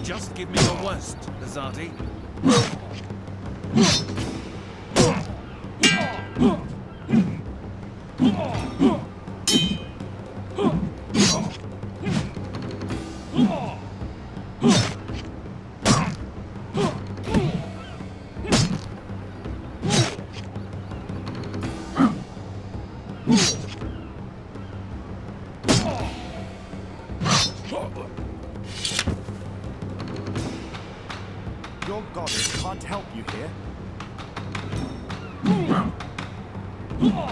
Just give me your worst, Azadi. Your goddess can't help you here.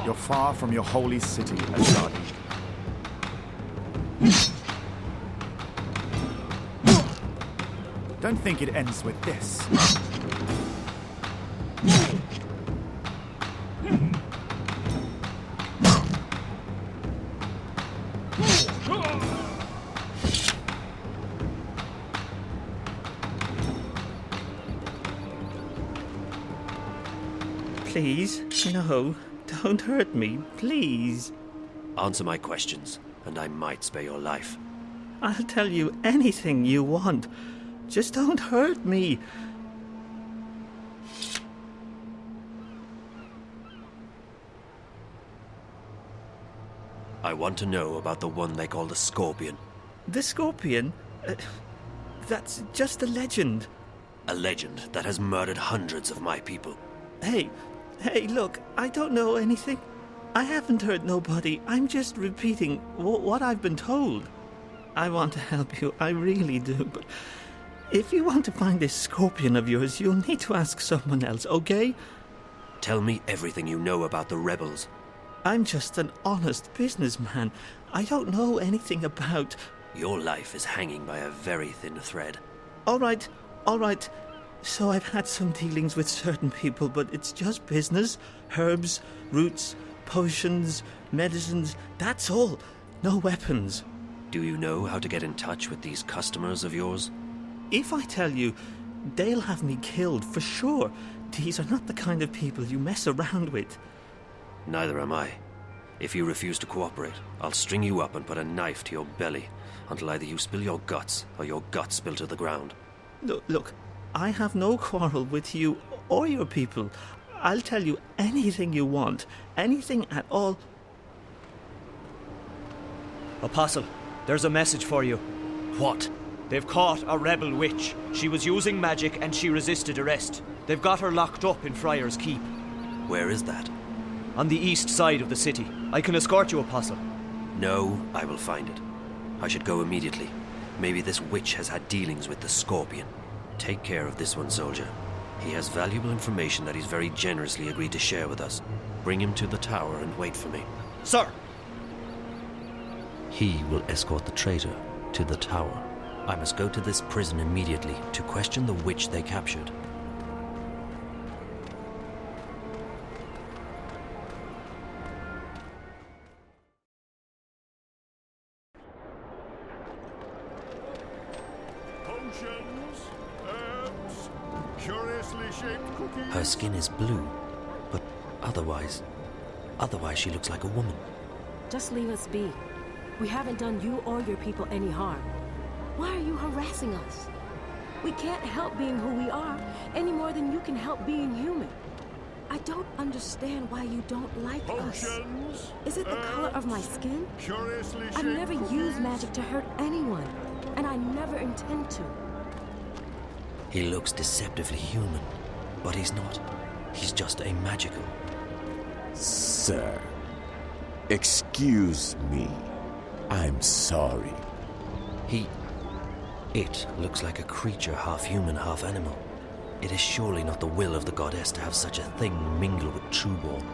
You're far from your holy city, Azadi. Don't think it ends with this. Please, no, don't hurt me, please. Answer my questions, and I might spare your life. I'll tell you anything you want. Just don't hurt me. I want to know about the one they call the Scorpion. The Scorpion? That's just a legend. A legend that has murdered hundreds of my people. Hey, look, I don't know anything. I haven't hurt nobody. I'm just repeating what I've been told. I want to help you, I really do, but if you want to find this Scorpion of yours, you'll need to ask someone else, okay? Tell me everything you know about the rebels. I'm just an honest businessman. I don't know anything about... Your life is hanging by a very thin thread. All right. So I've had some dealings with certain people, but it's just business. Herbs, roots, potions, medicines, that's all. No weapons. Do you know how to get in touch with these customers of yours? If I tell you, they'll have me killed for sure. These are not the kind of people you mess around with. Neither am I. If you refuse to cooperate, I'll string you up and put a knife to your belly until either you spill your guts or your guts spill to the ground. Look, I have no quarrel with you or your people. I'll tell you anything you want, anything at all. Apostle, there's a message for you. What? They've caught a rebel witch. She was using magic and she resisted arrest. They've got her locked up in Friar's Keep. Where is that? On the east side of the city. I can escort you, Apostle. No, I will find it. I should go immediately. Maybe this witch has had dealings with the Scorpion. Take care of this one, soldier. He has valuable information that he's very generously agreed to share with us. Bring him to the tower and wait for me. Sir! He will escort the traitor to the tower. I must go to this prison immediately to question the witch they captured. Potions, herbs, curiously shaped cookies. Her skin is blue, but otherwise she looks like a woman. Just leave us be. We haven't done you or your people any harm. Why are you harassing us? We can't help being who we are any more than you can help being human. I don't understand why you don't like us. Is it the color of my skin? I've never used magic to hurt anyone, and I never intend to. He looks deceptively human, but he's not. He's just a magical. Sir, excuse me. I'm sorry. It looks like a creature half human, half animal. It is surely not the will of the goddess to have such a thing mingle with Trueborn.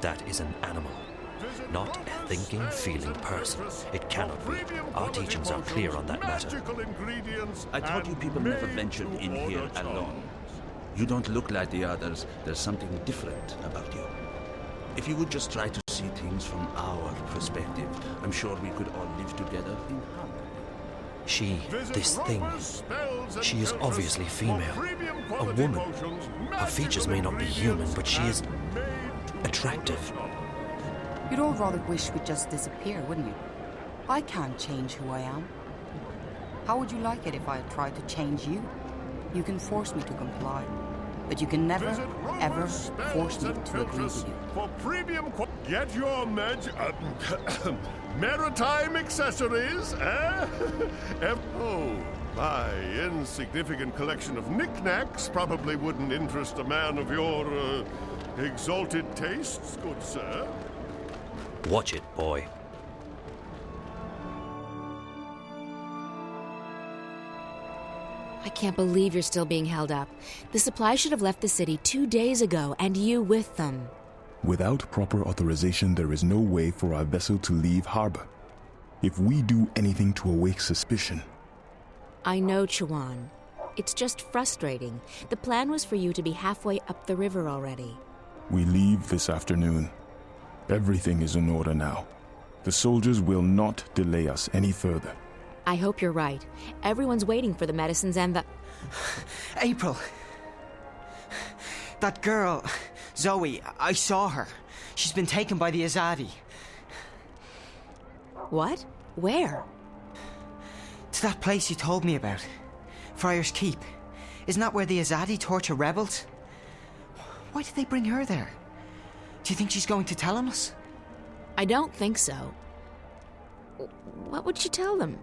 That is an animal, not a thinking, feeling person. It cannot be. Our teachings are clear on that matter. I thought you people never ventured in here alone. You don't look like the others. There's something different about you. If you would just try to see things from our perspective, I'm sure we could all live together in harmony. This thing, she is obviously female, a woman. Her features may not be human, but she is attractive. You'd all rather wish we'd just disappear, wouldn't you? I can't change who I am. How would you like it if I tried to change you? You can force me to comply, but you can never, ever force me to agree with you. For premium get your maritime accessories, eh? Oh, my insignificant collection of knickknacks probably wouldn't interest a man of your exalted tastes, good sir. Watch it, boy. I can't believe you're still being held up. The supply should have left the city 2 days ago, and you with them. Without proper authorization, there is no way for our vessel to leave harbor. If we do anything to awake suspicion... I know, Chuan. It's just frustrating. The plan was for you to be halfway up the river already. We leave this afternoon. Everything is in order now. The soldiers will not delay us any further. I hope you're right. Everyone's waiting for the medicines and the... April! That girl, Zoe, I saw her. She's been taken by the Azadi. What? Where? To that place you told me about. Friar's Keep. Isn't that where the Azadi torture rebels? Why did they bring her there? Do you think she's going to tell on us? I don't think so. What would she tell them?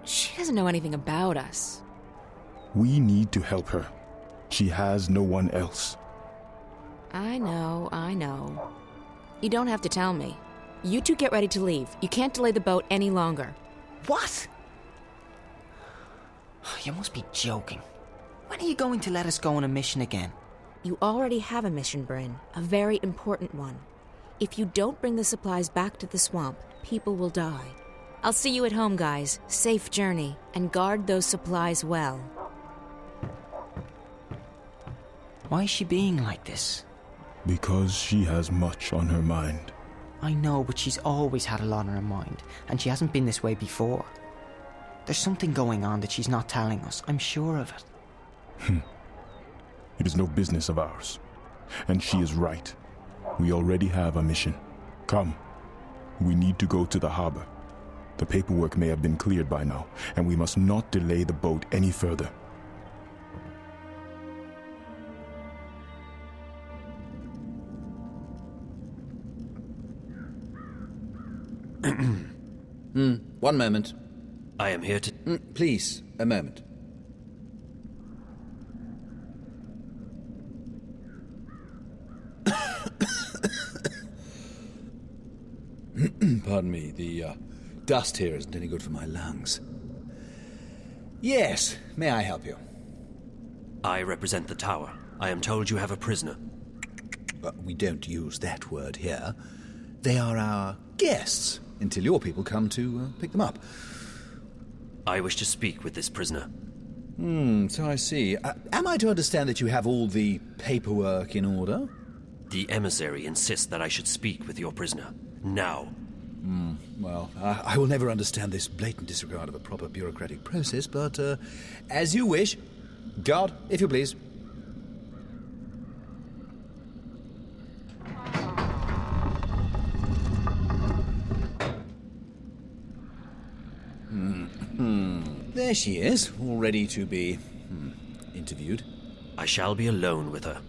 She doesn't know anything about us. We need to help her. She has no one else. I know. You don't have to tell me. You two get ready to leave. You can't delay the boat any longer. What? You must be joking. When are you going to let us go on a mission again? You already have a mission, Bryn. A very important one. If you don't bring the supplies back to the swamp, people will die. I'll see you at home, guys. Safe journey, and guard those supplies well. Why is she being like this? Because she has much on her mind. I know, but she's always had a lot on her mind, and she hasn't been this way before. There's something going on that she's not telling us. I'm sure of it. It is no business of ours. And she is right. We already have a mission. Come. We need to go to the harbor. The paperwork may have been cleared by now, and we must not delay the boat any further. One moment. I am here to... Please, a moment. Pardon me, the dust here isn't any good for my lungs. Yes, may I help you? I represent the tower. I am told you have a prisoner. We don't use that word here. They are our guests, until your people come to pick them up. I wish to speak with this prisoner. So I see. Am I to understand that you have all the paperwork in order? The emissary insists that I should speak with your prisoner. Now. Well, I will never understand this blatant disregard of a proper bureaucratic process, but as you wish. Guard, if you please. There she is, all ready to be interviewed. I shall be alone with her.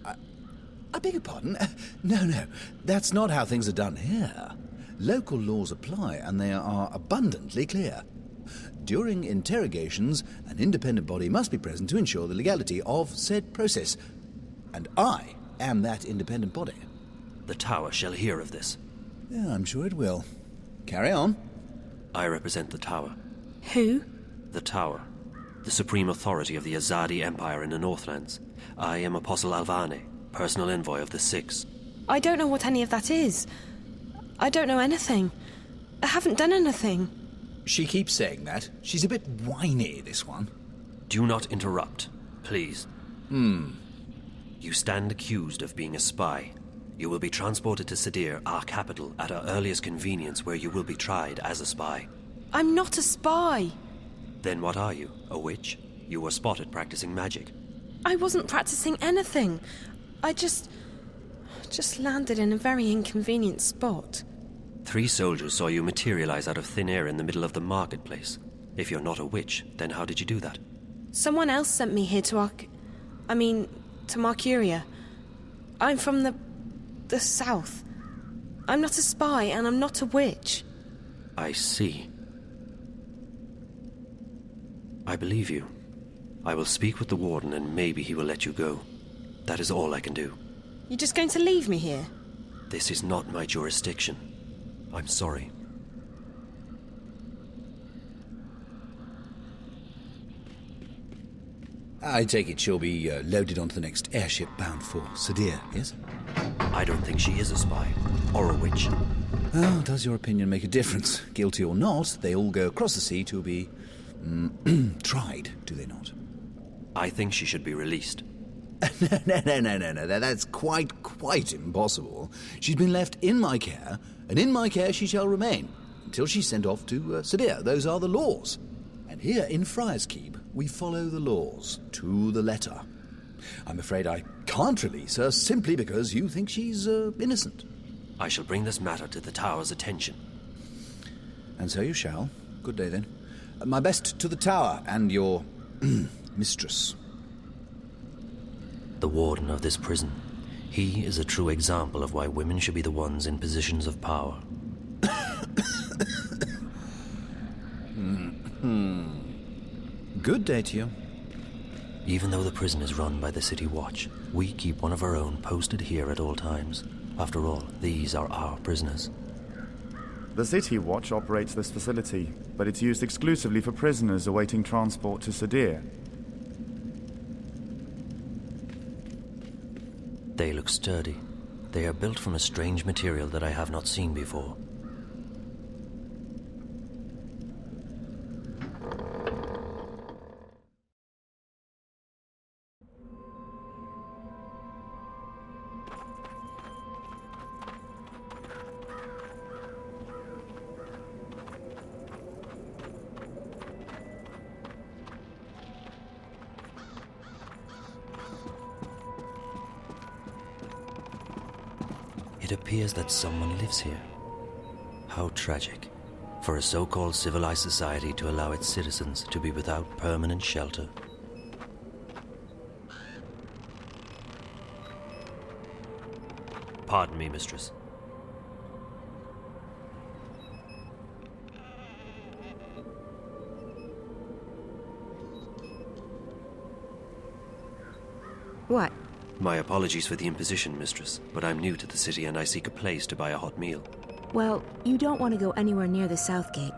I beg your pardon? No, that's not how things are done here. Local laws apply, and they are abundantly clear. During interrogations, an independent body must be present to ensure the legality of said process. And I am that independent body. The tower shall hear of this. Yeah, I'm sure it will. Carry on. I represent the tower. Who? The tower. The supreme authority of the Azadi Empire in the Northlands. I am Apostle Alvane, personal envoy of the Six. I don't know what any of that is. I don't know anything. I haven't done anything. She keeps saying that. She's a bit whiny, this one. Do not interrupt, please. You stand accused of being a spy. You will be transported to Sadir, our capital, at our earliest convenience, where you will be tried as a spy. I'm not a spy. Then what are you? A witch? You were spotted practicing magic. I wasn't practicing anything. I just landed in a very inconvenient spot. 3 soldiers saw you materialize out of thin air in the middle of the marketplace. If you're not a witch, then how did you do that? Someone else sent me here to to Marcuria. I'm from the south. I'm not a spy, and I'm not a witch. I see. I believe you. I will speak with the warden, and maybe he will let you go. That is all I can do. You're just going to leave me here? This is not my jurisdiction. I'm sorry. I take it she'll be loaded onto the next airship bound for Sadir, yes? I don't think she is a spy. Or a witch. Well, does your opinion make a difference? Guilty or not, they all go across the sea to be... tried, do they not? I think she should be released. No. That's quite impossible. She's been left in my care, and in my care she shall remain, until she's sent off to Sadir. Those are the laws. And here in Friar's Keep, we follow the laws to the letter. I'm afraid I can't release her simply because you think she's innocent. I shall bring this matter to the Tower's attention. And so you shall. Good day, then. My best to the Tower and your mistress. The warden of this prison. He is a true example of why women should be the ones in positions of power. Good day to you. Even though the prison is run by the City Watch, we keep one of our own posted here at all times. After all, these are our prisoners. The City Watch operates this facility, but it's used exclusively for prisoners awaiting transport to Sadir. They look sturdy. They are built from a strange material that I have not seen before. It appears that someone lives here. How tragic. For a so-called civilized society to allow its citizens to be without permanent shelter. Pardon me, mistress. What? My apologies for the imposition, mistress, but I'm new to the city and I seek a place to buy a hot meal. Well, you don't want to go anywhere near the South Gate.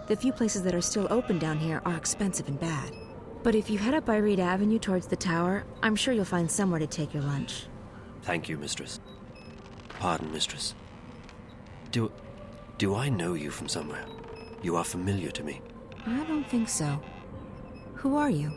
The few places that are still open down here are expensive and bad. But if you head up by Reed Avenue towards the tower, I'm sure you'll find somewhere to take your lunch. Thank you, mistress. Pardon, mistress. Do I know you from somewhere? You are familiar to me. I don't think so. Who are you?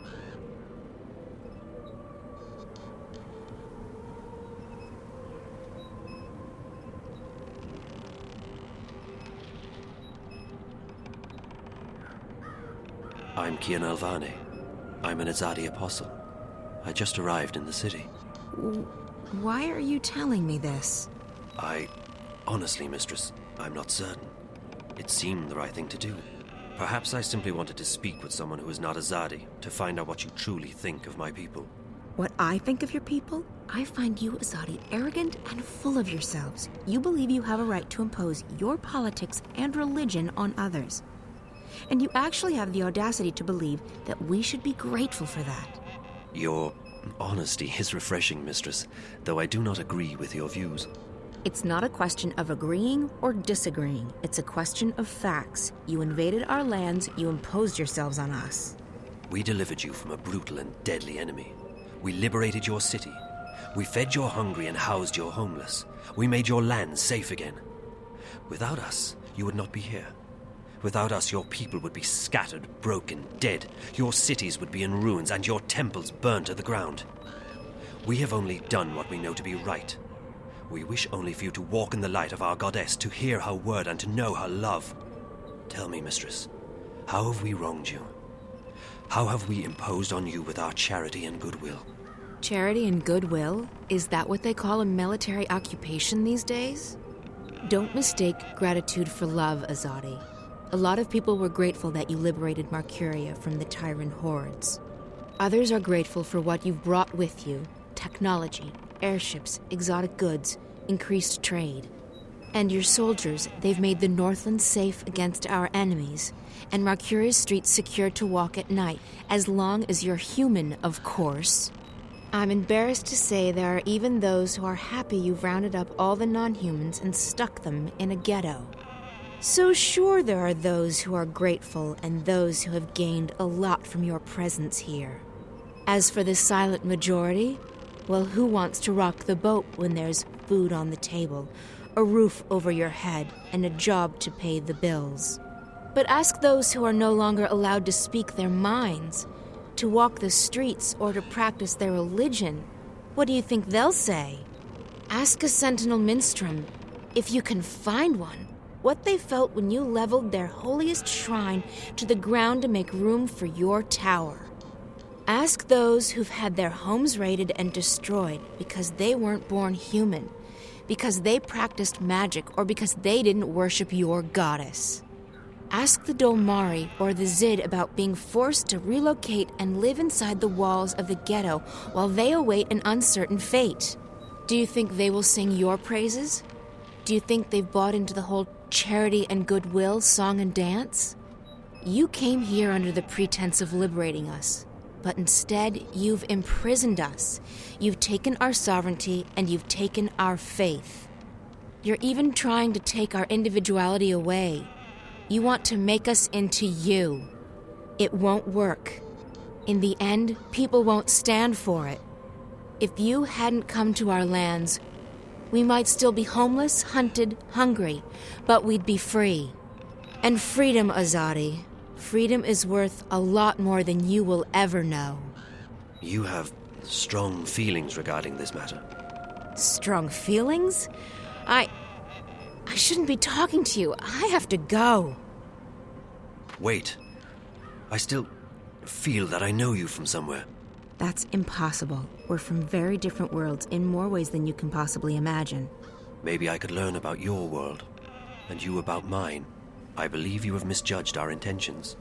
I'm Kian Alvane. I'm an Azadi apostle. I just arrived in the city. Why are you telling me this? Honestly, mistress, I'm not certain. It seemed the right thing to do. Perhaps I simply wanted to speak with someone who is not Azadi, to find out what you truly think of my people. What I think of your people? I find you, Azadi, arrogant and full of yourselves. You believe you have a right to impose your politics and religion on others. And you actually have the audacity to believe that we should be grateful for that. Your honesty is refreshing, mistress, though I do not agree with your views. It's not a question of agreeing or disagreeing. It's a question of facts. You invaded our lands, you imposed yourselves on us. We delivered you from a brutal and deadly enemy. We liberated your city. We fed your hungry and housed your homeless. We made your land safe again. Without us, you would not be here. Without us, your people would be scattered, broken, dead. Your cities would be in ruins and your temples burned to the ground. We have only done what we know to be right. We wish only for you to walk in the light of our goddess, to hear her word and to know her love. Tell me, mistress, how have we wronged you? How have we imposed on you with our charity and goodwill? Charity and goodwill? Is that what they call a military occupation these days? Don't mistake gratitude for love, Azadi. A lot of people were grateful that you liberated Marcuria from the Tyrant hordes. Others are grateful for what you've brought with you: technology, airships, exotic goods, increased trade. And your soldiers, they've made the Northlands safe against our enemies, and Marcuria's streets secure to walk at night, as long as you're human, of course. I'm embarrassed to say there are even those who are happy you've rounded up all the non-humans and stuck them in a ghetto. So sure, there are those who are grateful and those who have gained a lot from your presence here. As for the silent majority, well, who wants to rock the boat when there's food on the table, a roof over your head, and a job to pay the bills? But ask those who are no longer allowed to speak their minds, to walk the streets, or to practice their religion. What do you think they'll say? Ask a Sentinel Minstrom, if you can find one, what they felt when you leveled their holiest shrine to the ground to make room for your tower. Ask those who've had their homes raided and destroyed because they weren't born human, because they practiced magic, or because they didn't worship your goddess. Ask the Dolmari or the Zid about being forced to relocate and live inside the walls of the ghetto while they await an uncertain fate. Do you think they will sing your praises? Do you think they've bought into the whole charity and goodwill song and dance? You came here under the pretense of liberating us, but instead you've imprisoned us. You've taken our sovereignty and you've taken our faith. You're even trying to take our individuality away. You want to make us into you. It won't work. In the end, people won't stand for it. If you hadn't come to our lands, we might still be homeless, hunted, hungry, but we'd be free. And freedom, Azadi. Freedom is worth a lot more than you will ever know. You have strong feelings regarding this matter. Strong feelings? I shouldn't be talking to you. I have to go. Wait. I still feel that I know you from somewhere. That's impossible. We're from very different worlds in more ways than you can possibly imagine. Maybe I could learn about your world, and you about mine. I believe you have misjudged our intentions,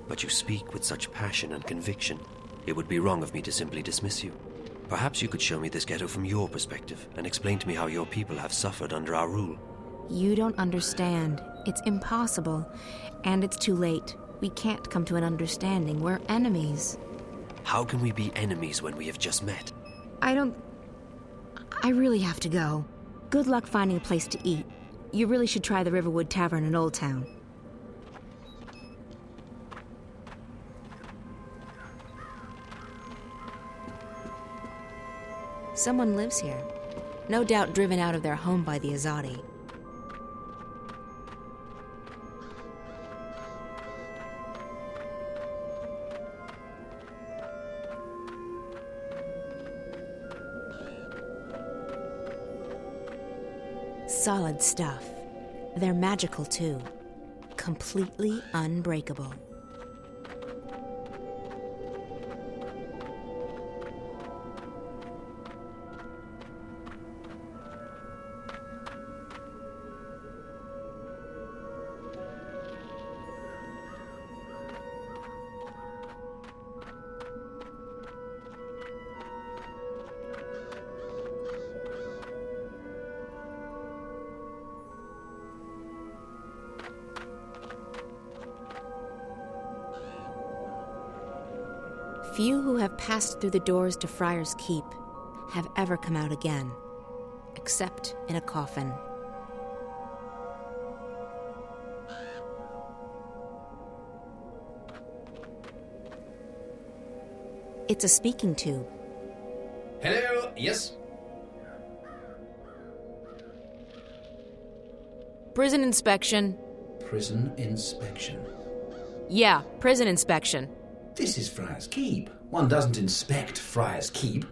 but you speak with such passion and conviction. It would be wrong of me to simply dismiss you. Perhaps you could show me this ghetto from your perspective and explain to me how your people have suffered under our rule. You don't understand. It's impossible. And it's too late. We can't come to an understanding. We're enemies. How can we be enemies when we have just met? I really have to go. Good luck finding a place to eat. You really should try the Riverwood Tavern in Old Town. Someone lives here. No doubt driven out of their home by the Azadi. Solid stuff. They're magical too. Completely unbreakable. Few who have passed through the doors to Friar's Keep have ever come out again, except in a coffin. It's a speaking tube. Hello, yes? Prison inspection. Prison inspection. Yeah, prison inspection. This is Friar's Keep. One doesn't inspect Friar's Keep.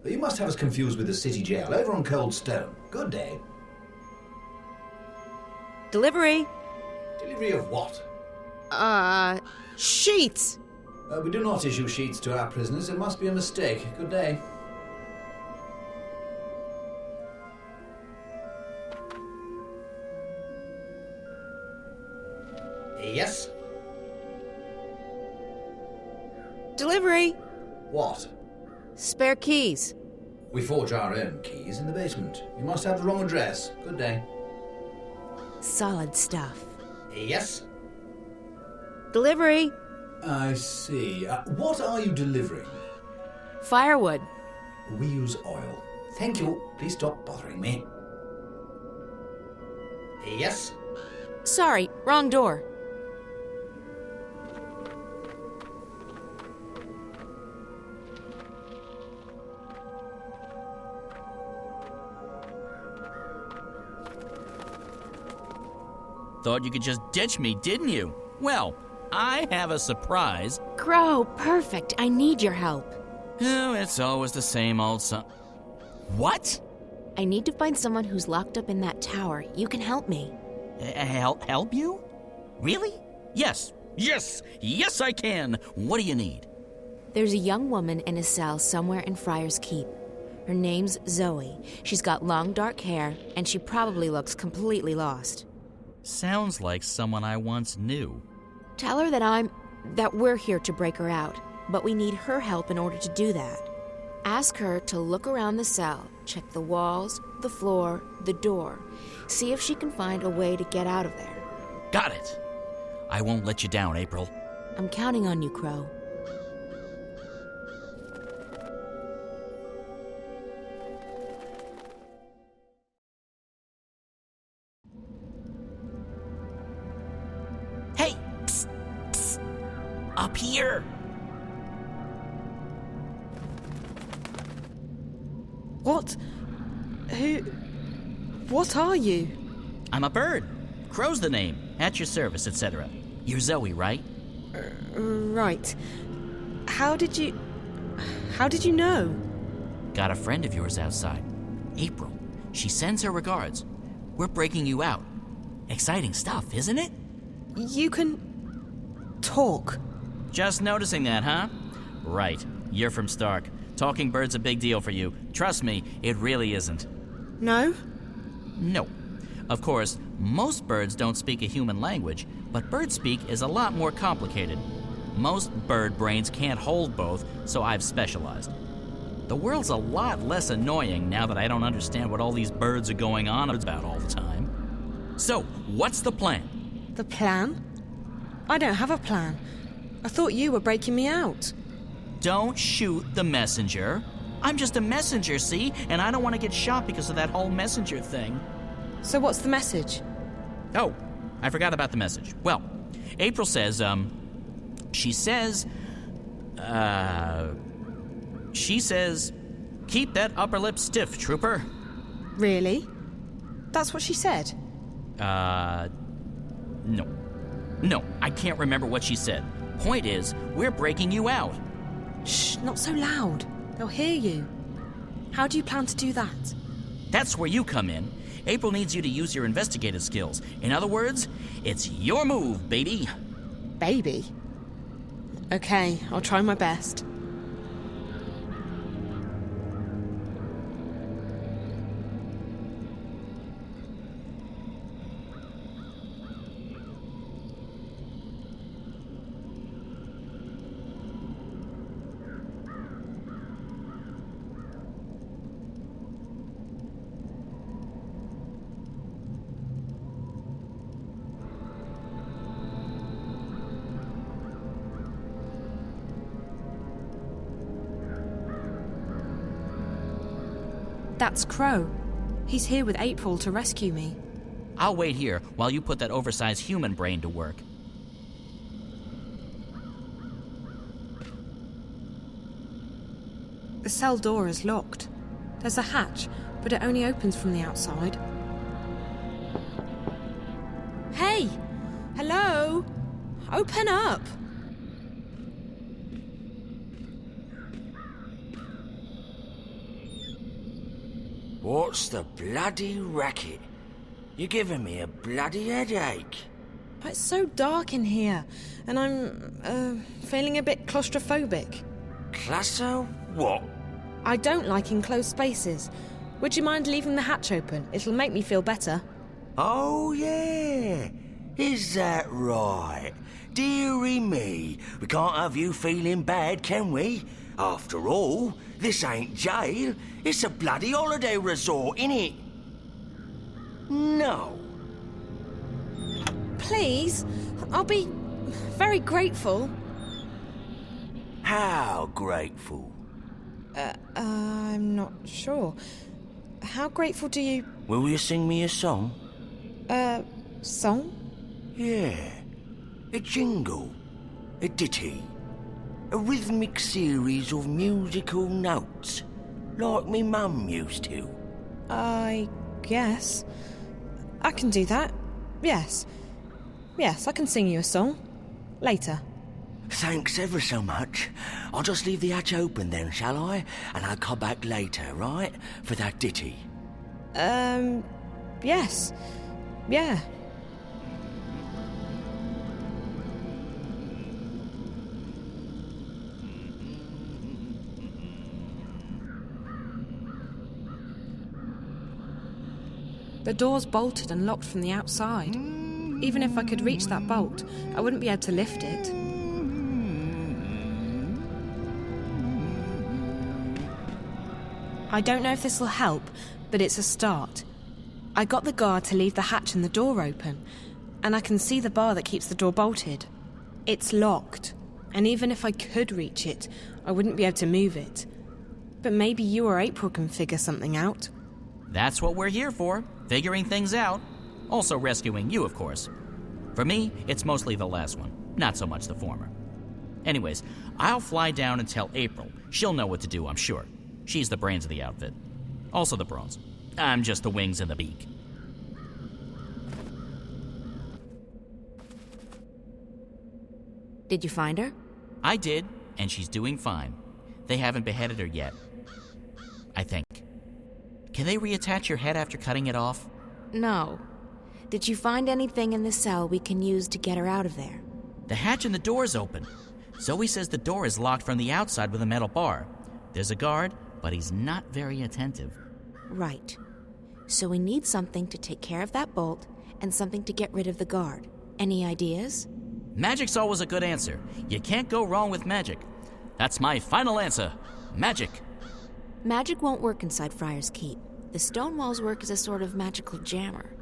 You must have us confused with the city jail over on Cold Stone. Good day. Delivery. Delivery of what? Sheets. We do not issue sheets to our prisoners. It must be a mistake. Good day. Yes? Delivery! What? Spare keys. We forge our own keys in the basement. You must have the wrong address. Good day. Solid stuff. Yes? Delivery. I see. What are you delivering? Firewood. We use oil. Thank you. Please stop bothering me. Yes? Sorry, wrong door. Thought you could just ditch me, didn't you? Well, I have a surprise. Crow, perfect. I need your help. Oh, it's always the same old What? I need to find someone who's locked up in that tower. You can help me. Help you? Really? Yes, I can. What do you need? There's a young woman in a cell somewhere in Friar's Keep. Her name's Zoe. She's got long dark hair, and she probably looks completely lost. Sounds like someone I once knew. Tell her that we're here to break her out, but we need her help in order to do that. Ask her to look around the cell, check the walls, the floor, the door. See if she can find a way to get out of there. Got it. I won't let you down, April. I'm counting on you, Crow. Hey! Psst, psst. Up here! What? What are you? I'm a bird. Crow's the name. At your service, etc. You're Zoe, right? Right. How did you know? Got a friend of yours outside. April. She sends her regards. We're breaking you out. Exciting stuff, isn't it? You can talk. Just noticing that, huh? Right. You're from Stark. Talking bird's a big deal for you. Trust me, it really isn't. No? No. Of course, most birds don't speak a human language, but bird speak is a lot more complicated. Most bird brains can't hold both, so I've specialized. The world's a lot less annoying now that I don't understand what all these birds are going on about all the time. So, what's the plan? The plan? I don't have a plan. I thought you were breaking me out. Don't shoot the messenger. I'm just a messenger, see? And I don't want to get shot because of that whole messenger thing. So what's the message? Oh, I forgot about the message. Well, April says, she says, keep that upper lip stiff, trooper. Really? That's what she said? No. No, I can't remember what she said. Point is, we're breaking you out. Shh, not so loud. They'll hear you. How do you plan to do that? That's where you come in. April needs you to use your investigative skills. In other words, it's your move, baby. Baby? Okay, I'll try my best. That's Crow. He's here with April to rescue me. I'll wait here while you put that oversized human brain to work. The cell door is locked. There's a hatch, but it only opens from the outside. Hey! Hello? Open up! What's the bloody racket? You're giving me a bloody headache. It's so dark in here, and I'm, feeling a bit claustrophobic. Claustro what? I don't like enclosed spaces. Would you mind leaving the hatch open? It'll make me feel better. Oh, yeah. Is that right? Dearie me, we can't have you feeling bad, can we? After all, this ain't jail. It's a bloody holiday resort, innit? No. Please, I'll be very grateful. How grateful? I'm not sure. How grateful do you... Will you sing me a song? Song? Yeah. A jingle. A ditty. A rhythmic series of musical notes. Like me mum used to. I guess. I can do that. Yes. Yes, I can sing you a song. Later. Thanks ever so much. I'll just leave the hatch open then, shall I? And I'll come back later, right? For that ditty. Yes. Yeah. The door's bolted and locked from the outside. Even if I could reach that bolt, I wouldn't be able to lift it. I don't know if this will help, but it's a start. I got the guard to leave the hatch and the door open, and I can see the bar that keeps the door bolted. It's locked, and even if I could reach it, I wouldn't be able to move it. But maybe you or April can figure something out. That's what we're here for, figuring things out. Also rescuing you, of course. For me, it's mostly the last one, not so much the former. Anyways, I'll fly down and tell April. She'll know what to do, I'm sure. She's the brains of the outfit. Also the brains. I'm just the wings and the beak. Did you find her? I did, and she's doing fine. They haven't beheaded her yet. I think. Can they reattach your head after cutting it off? No. Did you find anything in the cell we can use to get her out of there? The hatch and the door's open. Zoe says the door is locked from the outside with a metal bar. There's a guard, but he's not very attentive. Right. So we need something to take care of that bolt and something to get rid of the guard. Any ideas? Magic's always a good answer. You can't go wrong with magic. That's my final answer. Magic. Magic won't work inside Friar's Keep. The stone walls work as a sort of magical jammer.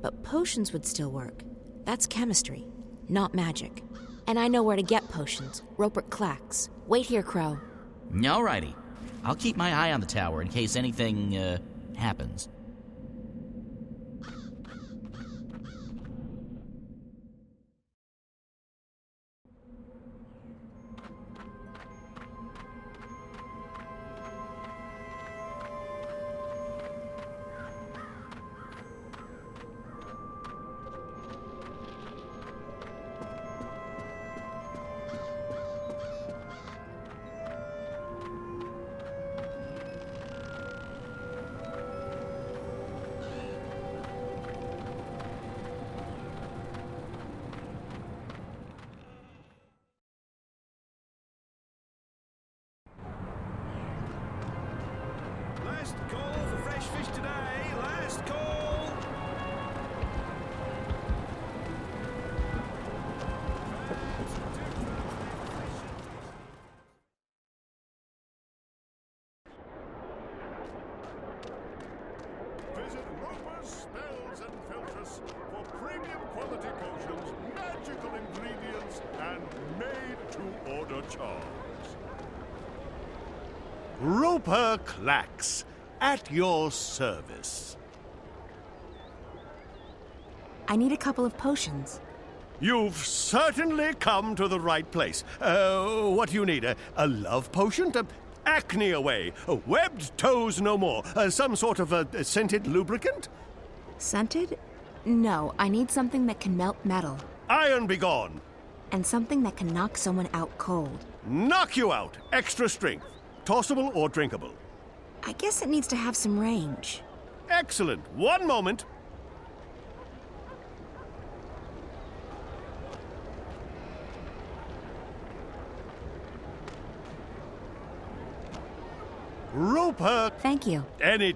But potions would still work. That's chemistry, not magic. And I know where to get potions. Rupert Clacks. Wait here, Crow. Alrighty. I'll keep my eye on the tower in case anything, happens. Last call for fresh fish today. Last call. Visit Roper's Spells and Filters for premium quality potions, magical ingredients, and made-to-order charms. Roper Clacks, at your service. I need a couple of potions. You've certainly come to the right place. What do you need? A love potion? Acne away. Webbed toes no more. Some sort of a scented lubricant? Scented? No, I need something that can melt metal. Iron be gone. And something that can knock someone out cold. Knock you out. Extra strength. Tossable or drinkable? I guess it needs to have some range. Excellent. One moment. Roper. Thank you. Any...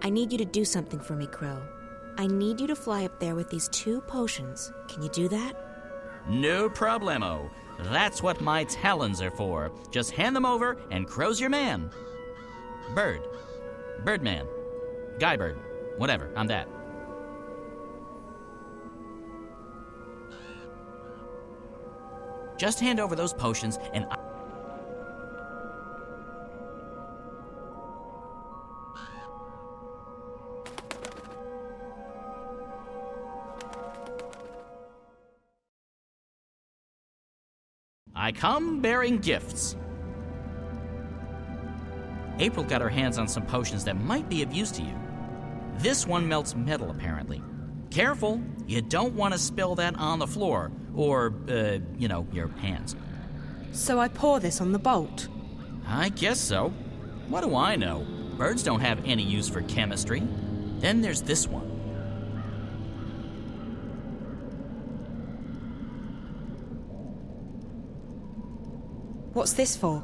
I need you to do something for me, Crow. I need you to fly up there with these 2 potions. Can you do that? No problemo. That's what my talons are for. Just hand them over and Crow's your man. Bird. Birdman. Guybird. Whatever, I'm that. Just hand over those potions and I come bearing gifts. April got her hands on some potions that might be of use to you. This one melts metal, apparently. Careful, you don't want to spill that on the floor, or, your hands. So I pour this on the bolt? I guess so. What do I know? Birds don't have any use for chemistry. Then there's this one. What's this for?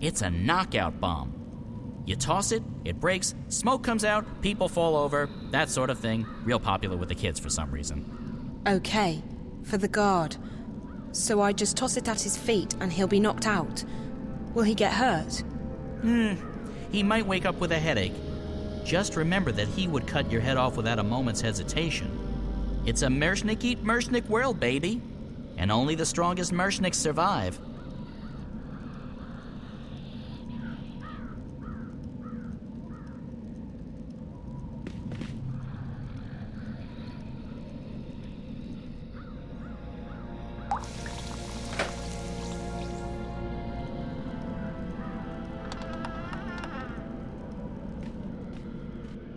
It's a knockout bomb. You toss it, it breaks, smoke comes out, people fall over, that sort of thing. Real popular with the kids for some reason. Okay, for the guard. So I just toss it at his feet and he'll be knocked out. Will he get hurt? He might wake up with a headache. Just remember that he would cut your head off without a moment's hesitation. It's a Mershnik eat Mershnik world, baby. And only the strongest Mershniks survive.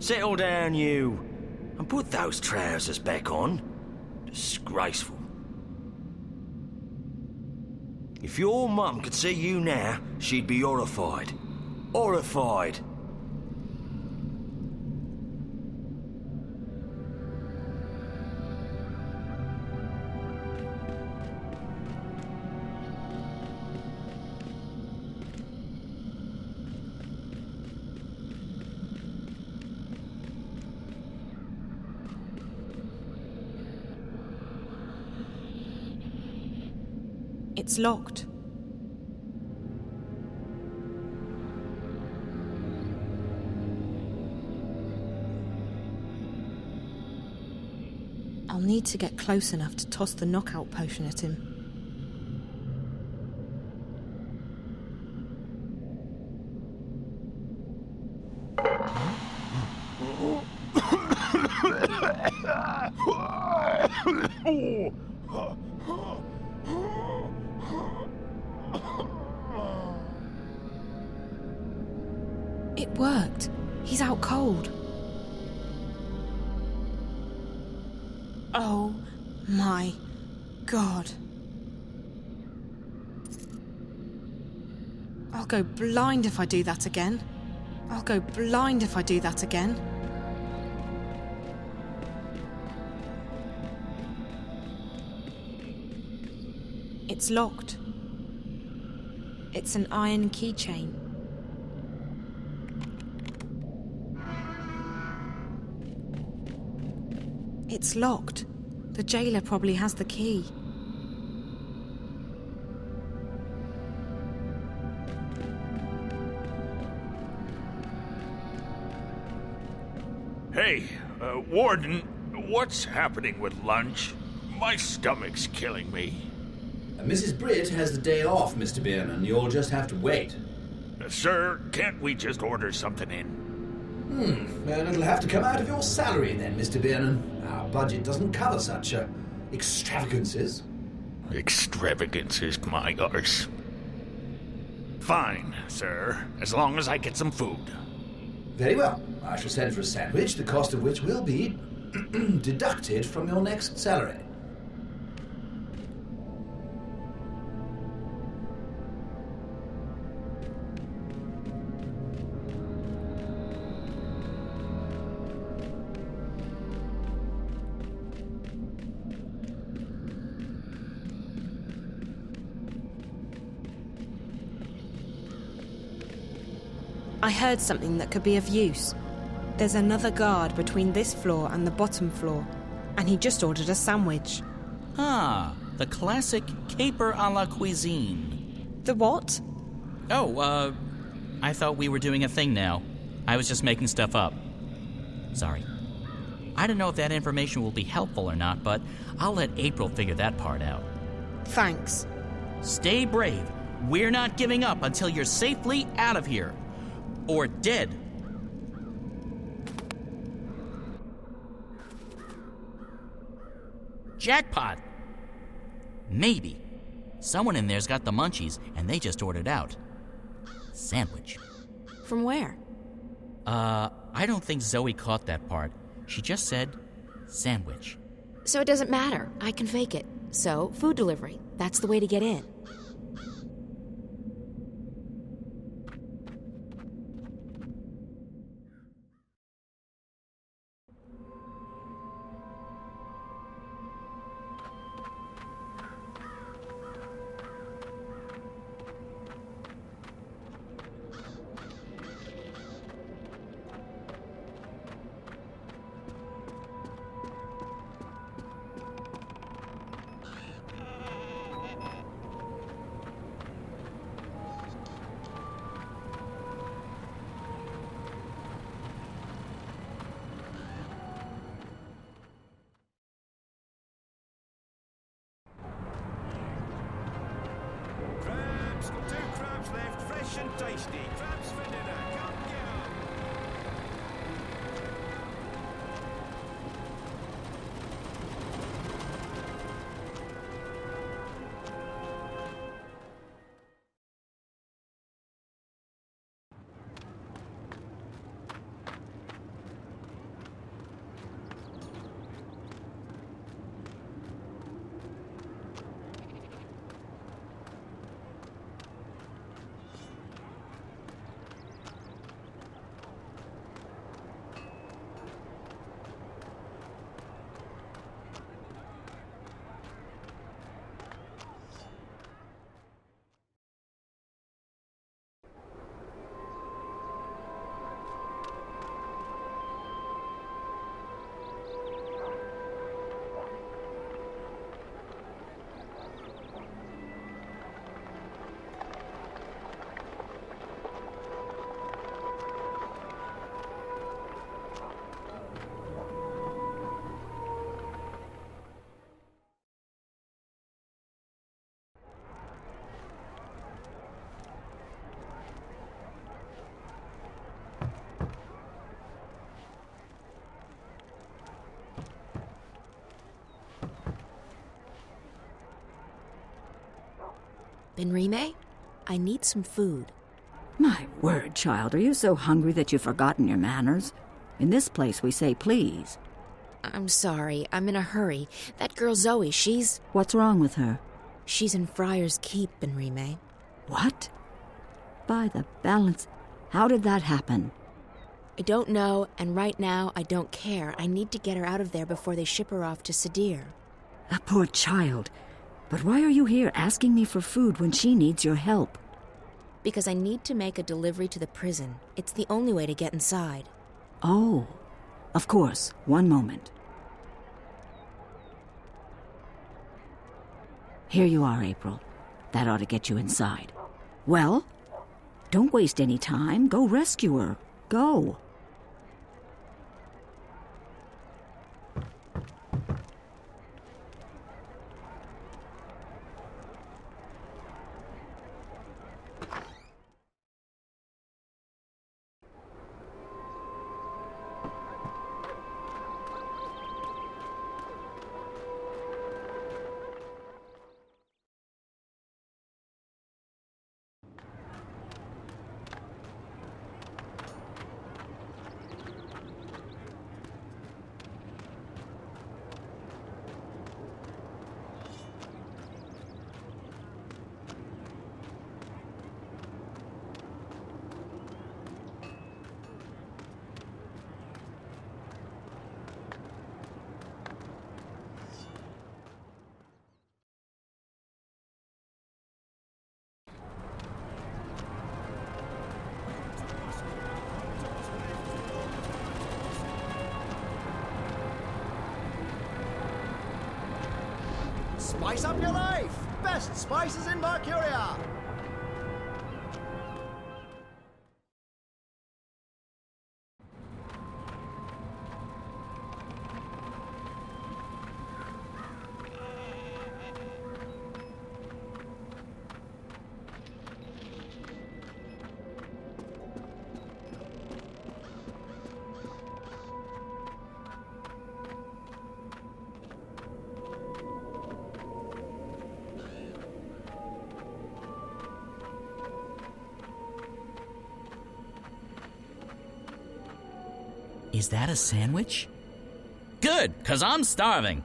Settle down, you. And put those trousers back on. Disgraceful. If your mum could see you now, she'd be horrified. Horrified. It's locked. I'll need to get close enough to toss the knockout potion at him. It worked. He's out cold. Oh my God. I'll go blind if I do that again. I'll go blind if I do that again. It's locked. It's an iron keychain. It's locked. The jailer probably has the key. Hey, Warden, what's happening with lunch? My stomach's killing me. Mrs. Britt has the day off, Mr. Biernan. You'll just have to wait. Sir, can't we just order something in? Well, it'll have to come out of your salary then, Mr. Biernan. Our budget doesn't cover such extravagances. Extravagances, my arse. Fine, sir, as long as I get some food. Very well. I shall send for a sandwich, the cost of which will be deducted from your next salary. I heard something that could be of use. There's another guard between this floor and the bottom floor, and he just ordered a sandwich. Ah, the classic caper a la cuisine. The what? Oh, I thought we were doing a thing now. I was just making stuff up. Sorry. I don't know if that information will be helpful or not, but I'll let April figure that part out. Thanks. Stay brave. We're not giving up until you're safely out of here. Or dead. Jackpot! Maybe. Someone in there's got the munchies, and they just ordered out. Sandwich. From where? I don't think Zoe caught that part. She just said sandwich. So it doesn't matter. I can fake it. So, food delivery. That's the way to get in. Crabs, got 2 crabs left, fresh and tasty. Crabs for dinner. Come get 'em. Benrime, I need some food. My word, child, are you so hungry that you've forgotten your manners? In this place we say please. I'm sorry, I'm in a hurry. That girl Zoe, she's... What's wrong with her? She's in Friar's Keep, Benrime. What? By the balance, how did that happen? I don't know, and right now I don't care. I need to get her out of there before they ship her off to Sadir. A poor child. But why are you here asking me for food when she needs your help? Because I need to make a delivery to the prison. It's the only way to get inside. Oh, of course. One moment. Here you are, April. That ought to get you inside. Well, don't waste any time. Go rescue her. Go. Spice up your life! Best spices in Mercuria! Is that a sandwich? Good, 'cause I'm starving.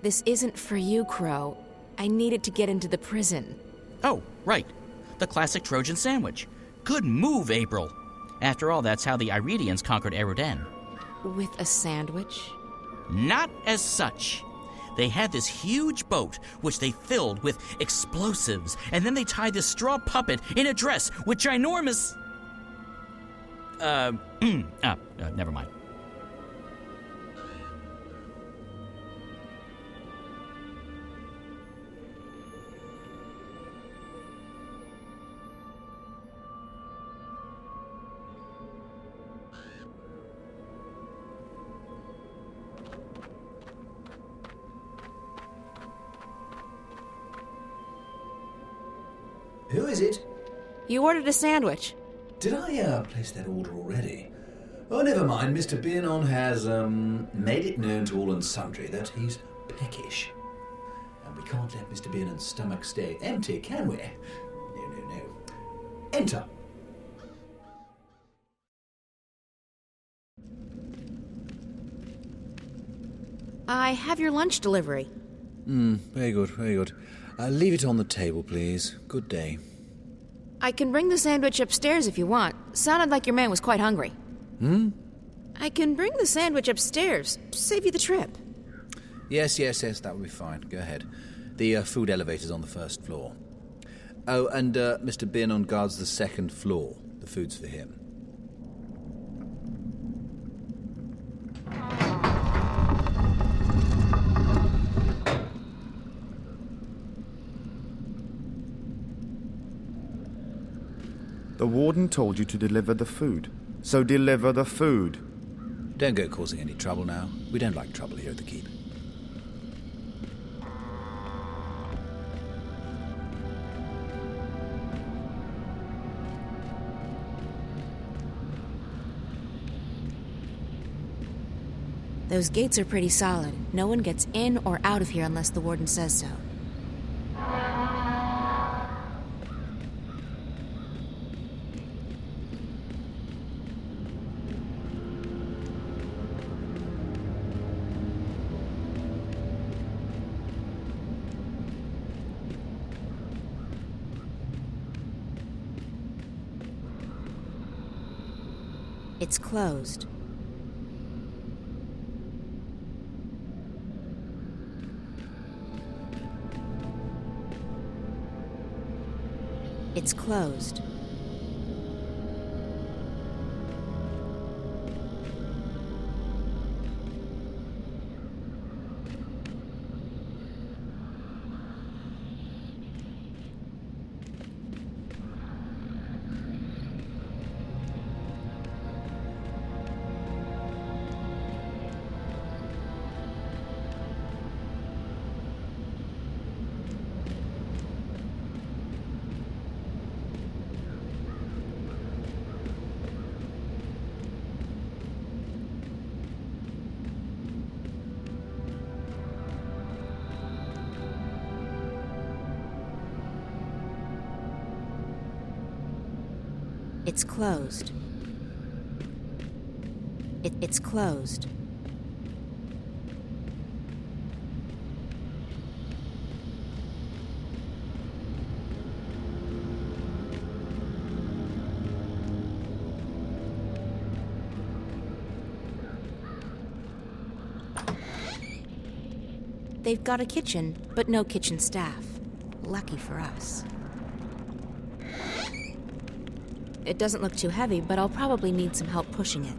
This isn't for you, Crow. I need it to get into the prison. Oh, right. The classic Trojan sandwich. Good move, April. After all, that's how the Iridians conquered Erudan. With a sandwich? Not as such. They had this huge boat, which they filled with explosives, and then they tied this straw puppet in a dress with ginormous... never mind. Who is it? You ordered a sandwich. Did I place that order already? Oh, never mind. Mr. Biernon has made it known to all and sundry that he's peckish. And we can't let Mr. Biernon's stomach stay empty, can we? No. Enter. I have your lunch delivery. Very good. Leave it on the table, please. Good day. I can bring the sandwich upstairs if you want. Sounded like your man was quite hungry. I can bring the sandwich upstairs. Save you the trip. Yes, that would be fine. Go ahead. The food elevator's on the first floor. Oh, and Mr. Biernon guards the second floor. The food's for him. The warden told you to deliver the food. So deliver the food. Don't go causing any trouble now. We don't like trouble here at the keep. Those gates are pretty solid. No one gets in or out of here unless the warden says so. It's closed. It's closed. It's closed. It's closed. They've got a kitchen, but no kitchen staff. Lucky for us. It doesn't look too heavy, but I'll probably need some help pushing it.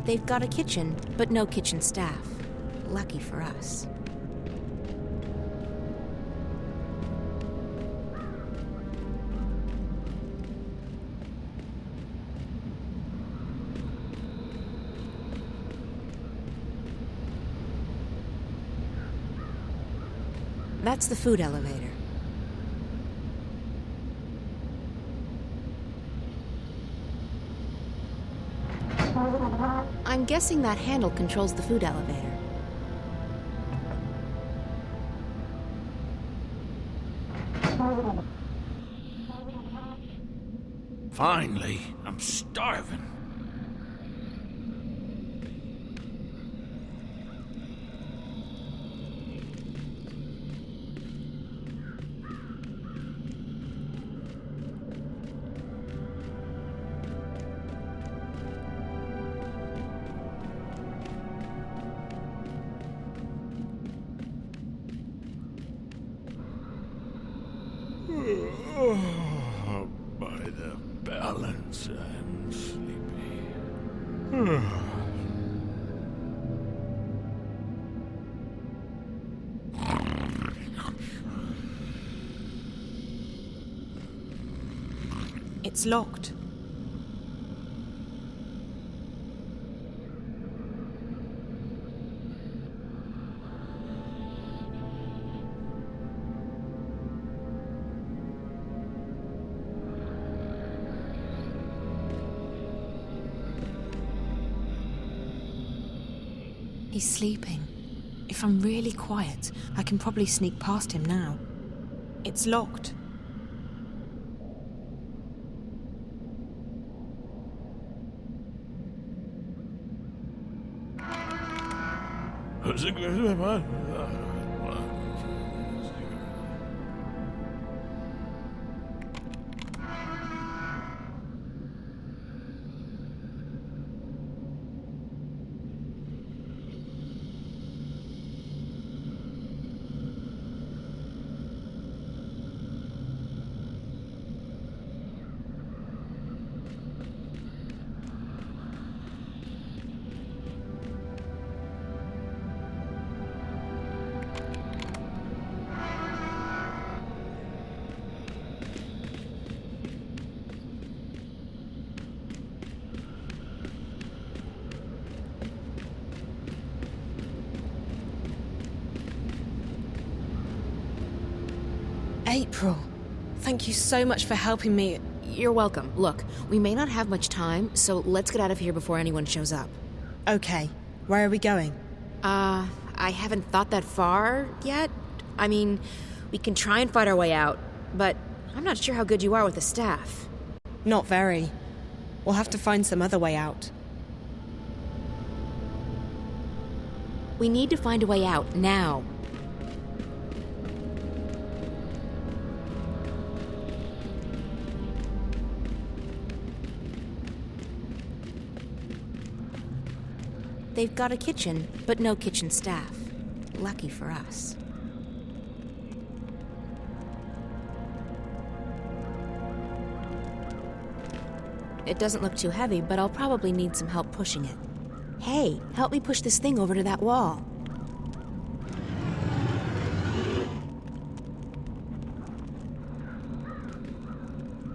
They've got a kitchen, but no kitchen staff. Lucky for us. That's the food elevator. I'm guessing that handle controls the food elevator. Finally, I'm starving. By the balance, I'm sleepy. It's locked. He's sleeping. If I'm really quiet, I can probably sneak past him now. It's locked. April, thank you so much for helping me. You're welcome. Look, we may not have much time, so let's get out of here before anyone shows up. Okay, where are we going? I haven't thought that far yet. I mean, we can try and fight our way out, but I'm not sure how good you are with the staff. Not very. We'll have to find some other way out. We need to find a way out, now. They've got a kitchen, but no kitchen staff. Lucky for us. It doesn't look too heavy, but I'll probably need some help pushing it. Hey, help me push this thing over to that wall.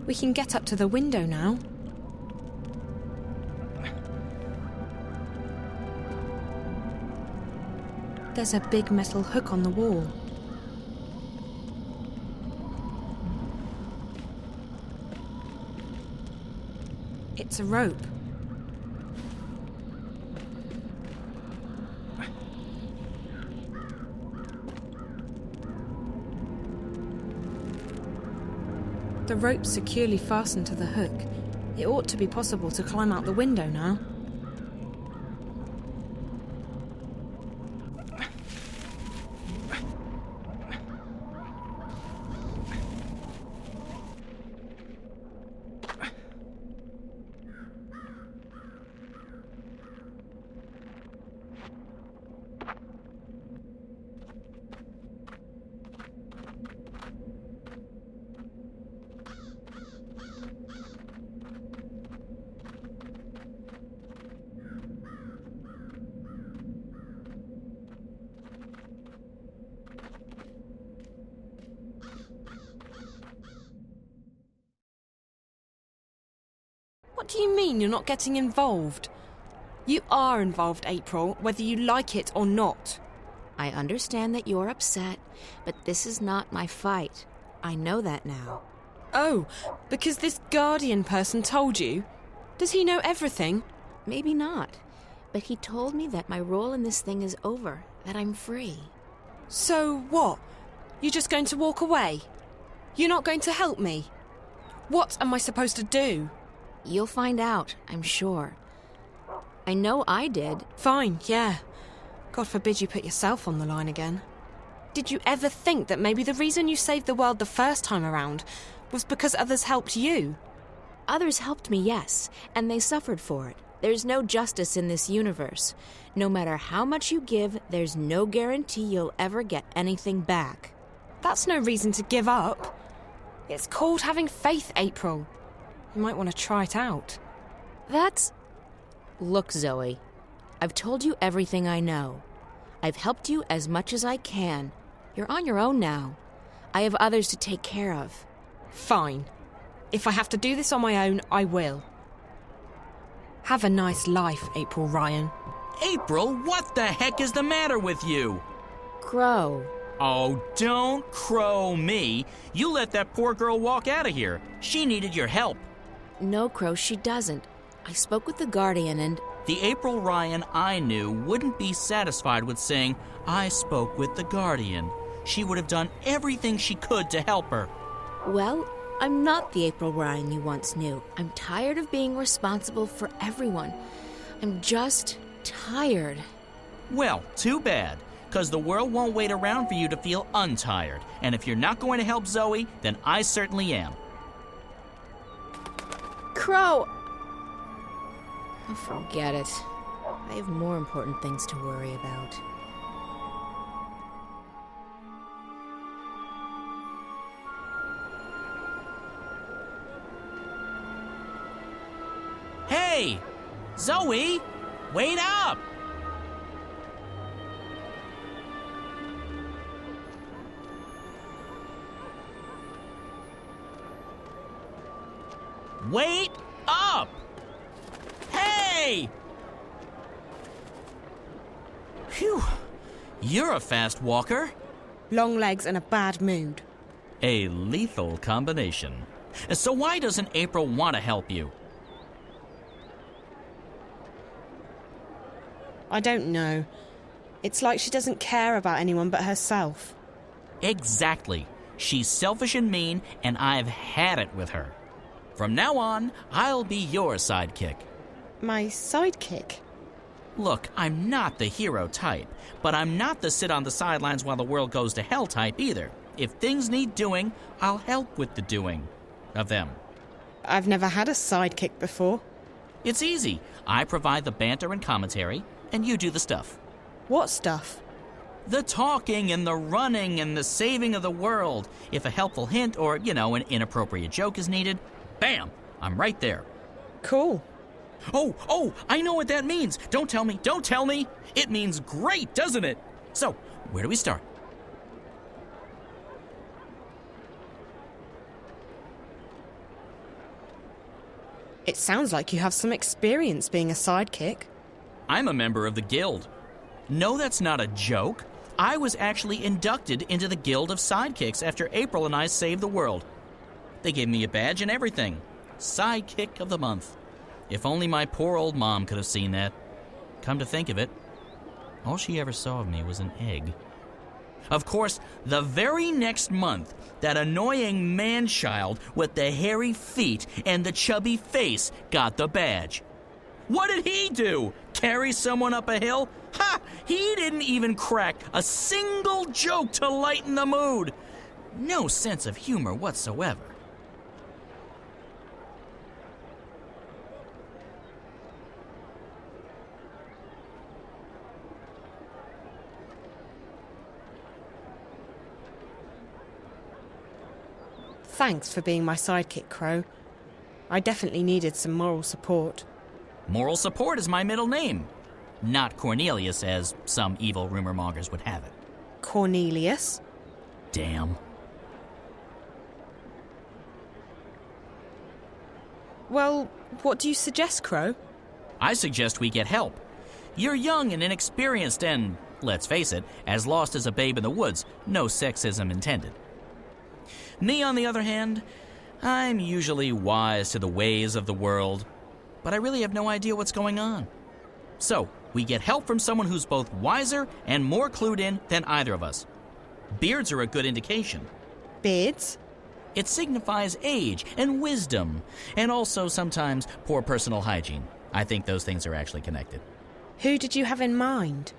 We can get up to the window now. There's a big metal hook on the wall. It's a rope. The rope's securely fastened to the hook. It ought to be possible to climb out the window now. What do you mean you're not getting involved? You are involved, April, whether you like it or not. I understand that you're upset, but this is not my fight. I know that now. Oh, because this Guardian person told you? Does he know everything? Maybe not, but he told me that my role in this thing is over, that I'm free. So what? You're just going to walk away? You're not going to help me? What am I supposed to do? You'll find out, I'm sure. I know I did. Fine, yeah. God forbid you put yourself on the line again. Did you ever think that maybe the reason you saved the world the first time around was because others helped you? Others helped me, yes, and they suffered for it. There's no justice in this universe. No matter how much you give, there's no guarantee you'll ever get anything back. That's no reason to give up. It's called having faith, April. You might want to try it out. That's... Look, Zoe, I've told you everything I know. I've helped you as much as I can. You're on your own now. I have others to take care of. Fine. If I have to do this on my own, I will. Have a nice life, April Ryan. April, what the heck is the matter with you? Crow. Oh, don't crow me. You let that poor girl walk out of here. She needed your help. No, Crow, she doesn't. I spoke with the Guardian and... The April Ryan I knew wouldn't be satisfied with saying, I spoke with the Guardian. She would have done everything she could to help her. Well, I'm not the April Ryan you once knew. I'm tired of being responsible for everyone. I'm just tired. Well, too bad, because the world won't wait around for you to feel untired. And if you're not going to help Zoe, then I certainly am. Crow! Oh, forget it. I have more important things to worry about. Hey! Zoe! Wait up! Wait up! Hey! Phew. You're a fast walker. Long legs and a bad mood. A lethal combination. So why doesn't April want to help you? I don't know. It's like she doesn't care about anyone but herself. Exactly. She's selfish and mean, and I've had it with her. From now on, I'll be your sidekick. My sidekick? Look, I'm not the hero type, but I'm not the sit on the sidelines while the world goes to hell type either. If things need doing, I'll help with the doing of them. I've never had a sidekick before. It's easy. I provide the banter and commentary, and you do the stuff. What stuff? The talking and the running and the saving of the world. If a helpful hint or, an inappropriate joke is needed, bam, I'm right there. Cool. Oh, I know what that means. Don't tell me. It means great, doesn't it? So, where do we start? It sounds like you have some experience being a sidekick. I'm a member of the Guild. No, that's not a joke. I was actually inducted into the Guild of Sidekicks after April and I saved the world. They gave me a badge and everything. Sidekick of the Month. If only my poor old mom could have seen that. Come to think of it, all she ever saw of me was an egg. Of course, the very next month, that annoying man-child with the hairy feet and the chubby face got the badge. What did he do? Carry someone up a hill? Ha! He didn't even crack a single joke to lighten the mood. No sense of humor whatsoever. Thanks for being my sidekick, Crow. I definitely needed some moral support. Moral support is my middle name. Not Cornelius, as some evil rumor mongers would have it. Cornelius? Damn. Well, what do you suggest, Crow? I suggest we get help. You're young and inexperienced and, let's face it, as lost as a babe in the woods. No sexism intended. Me, on the other hand, I'm usually wise to the ways of the world, but I really have no idea what's going on. So, we get help from someone who's both wiser and more clued in than either of us. Beards are a good indication. Beards? It signifies age and wisdom, and also sometimes poor personal hygiene. I think those things are actually connected. Who did you have in mind?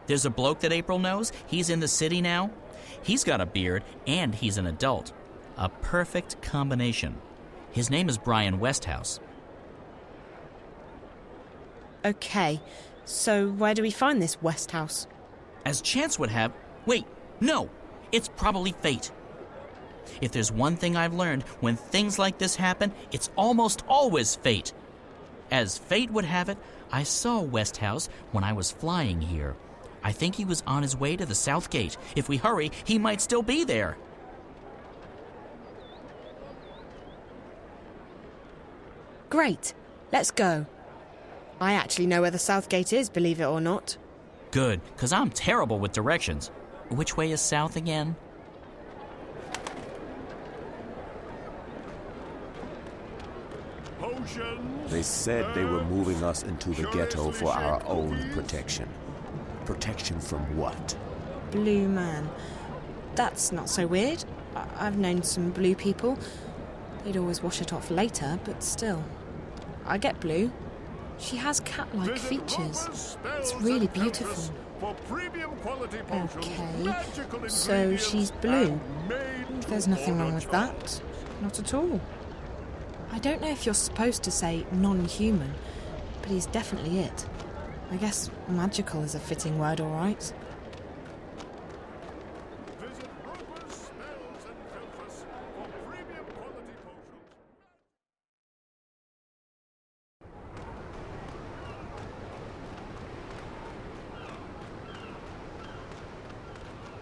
There's a bloke that April knows. He's in the city now. He's got a beard, and he's an adult. A perfect combination. His name is Brian Westhouse. Okay, so where do we find this Westhouse? As chance would have... Wait, no! It's probably fate. If there's one thing I've learned, when things like this happen, it's almost always fate. As fate would have it, I saw Westhouse when I was flying here. I think he was on his way to the South Gate. If we hurry, he might still be there. Great, let's go. I actually know where the South Gate is, believe it or not. Good, because I'm terrible with directions. Which way is south again? They said they were moving us into the ghetto for our own protection. Protection from what? Blue man. That's not so weird. I've known some blue people. They'd always wash it off later, but still. I get blue. She has cat-like features. It's really beautiful. Okay, so she's blue. There's nothing wrong with that. Not at all. I don't know if you're supposed to say non-human, but he's definitely it. I guess magical is a fitting word, all right.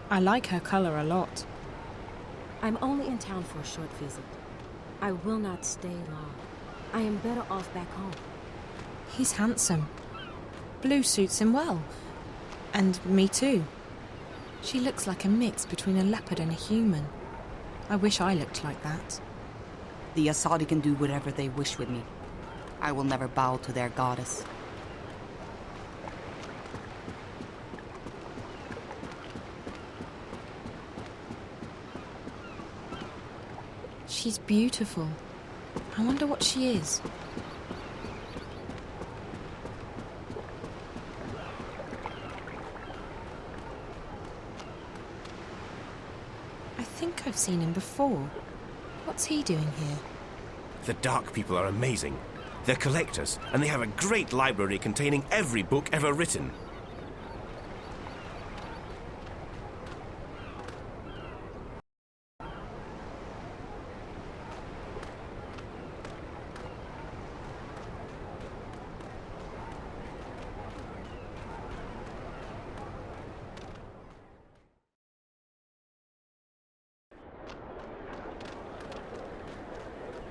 I like her colour a lot. I'm only in town for a short visit. I will not stay long. I am better off back home. He's handsome. Blue suits him well. And me too. She looks like a mix between a leopard and a human. I wish I looked like that. The Azadi can do whatever they wish with me. I will never bow to their goddess. She's beautiful. I wonder what she is. I think I've seen him before. What's he doing here? The Dark People are amazing. They're collectors, and they have a great library containing every book ever written.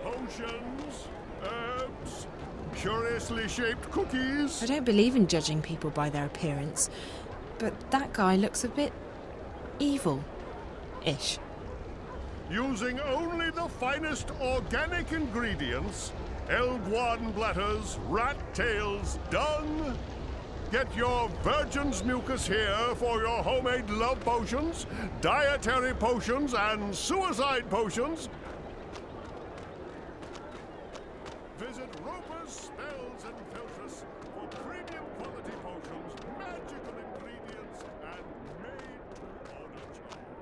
Potions, herbs, curiously shaped cookies. I don't believe in judging people by their appearance, but that guy looks a bit evil-ish. Using only the finest organic ingredients, elguan bladders, rat tails, dung. Get your virgin's mucus here for your homemade love potions, dietary potions, and suicide potions. Visit Roper's Spells and Filters for premium quality potions, magical ingredients, and made-to-order charms.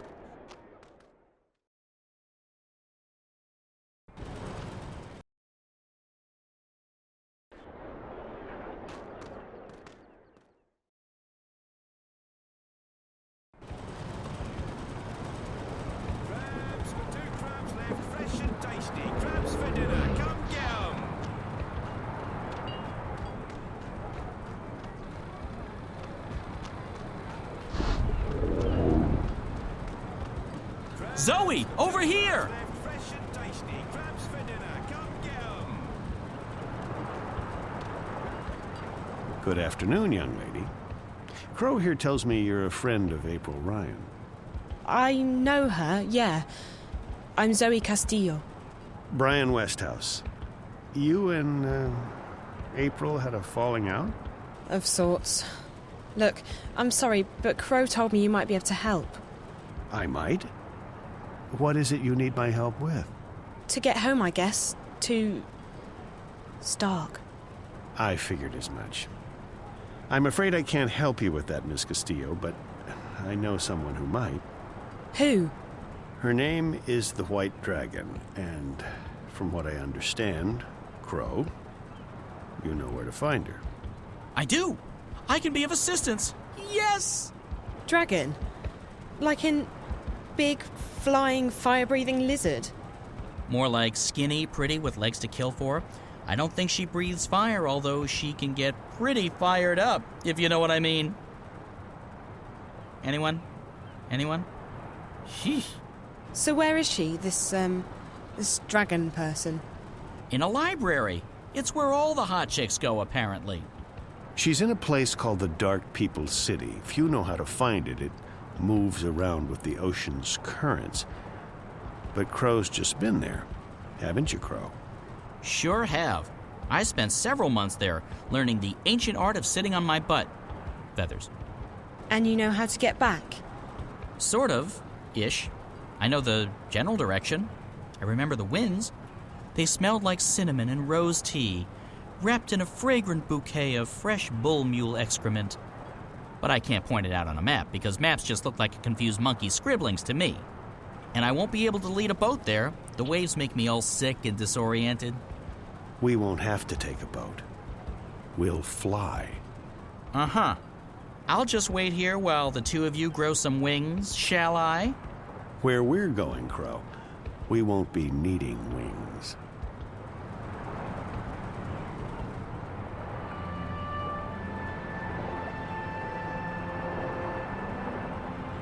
Crabs, got 2 crabs left, fresh and tasty. Crabs for dinner, come get 'em. Zoe, over here! Fresh and tasty. Crabs for dinner, come get 'em. Good afternoon, young lady. Crow here tells me you're a friend of April Ryan. I know her, yeah. I'm Zoe Castillo. Brian Westhouse. You and April had a falling out? Of sorts. Look, I'm sorry, but Crow told me you might be able to help. I might? What is it you need my help with? To get home, I guess. To Stark. I figured as much. I'm afraid I can't help you with that, Miss Castillo, but I know someone who might. Who? Her name is the White Dragon, and from what I understand, Crow, you know where to find her. I do! I can be of assistance! Yes! Dragon? Like in big, flying, fire-breathing lizard? More like skinny, pretty, with legs to kill for. I don't think she breathes fire, although she can get pretty fired up, if you know what I mean. Anyone? Anyone? Sheesh. So where is she, this dragon person? In a library. It's where all the hot chicks go, apparently. She's in a place called the Dark People's City. If you know how to find it, it moves around with the ocean's currents. But Crow's just been there. Haven't you, Crow? Sure have. I spent several months there, learning the ancient art of sitting on my butt. Feathers. And you know how to get back? Sort of. Ish. I know the general direction. I remember the winds. They smelled like cinnamon and rose tea, wrapped in a fragrant bouquet of fresh bull mule excrement. But I can't point it out on a map, because maps just look like a confused monkey's scribblings to me. And I won't be able to lead a boat there. The waves make me all sick and disoriented. We won't have to take a boat. We'll fly. Uh-huh. I'll just wait here while the two of you grow some wings, shall I? Where we're going, Crow, we won't be needing wings.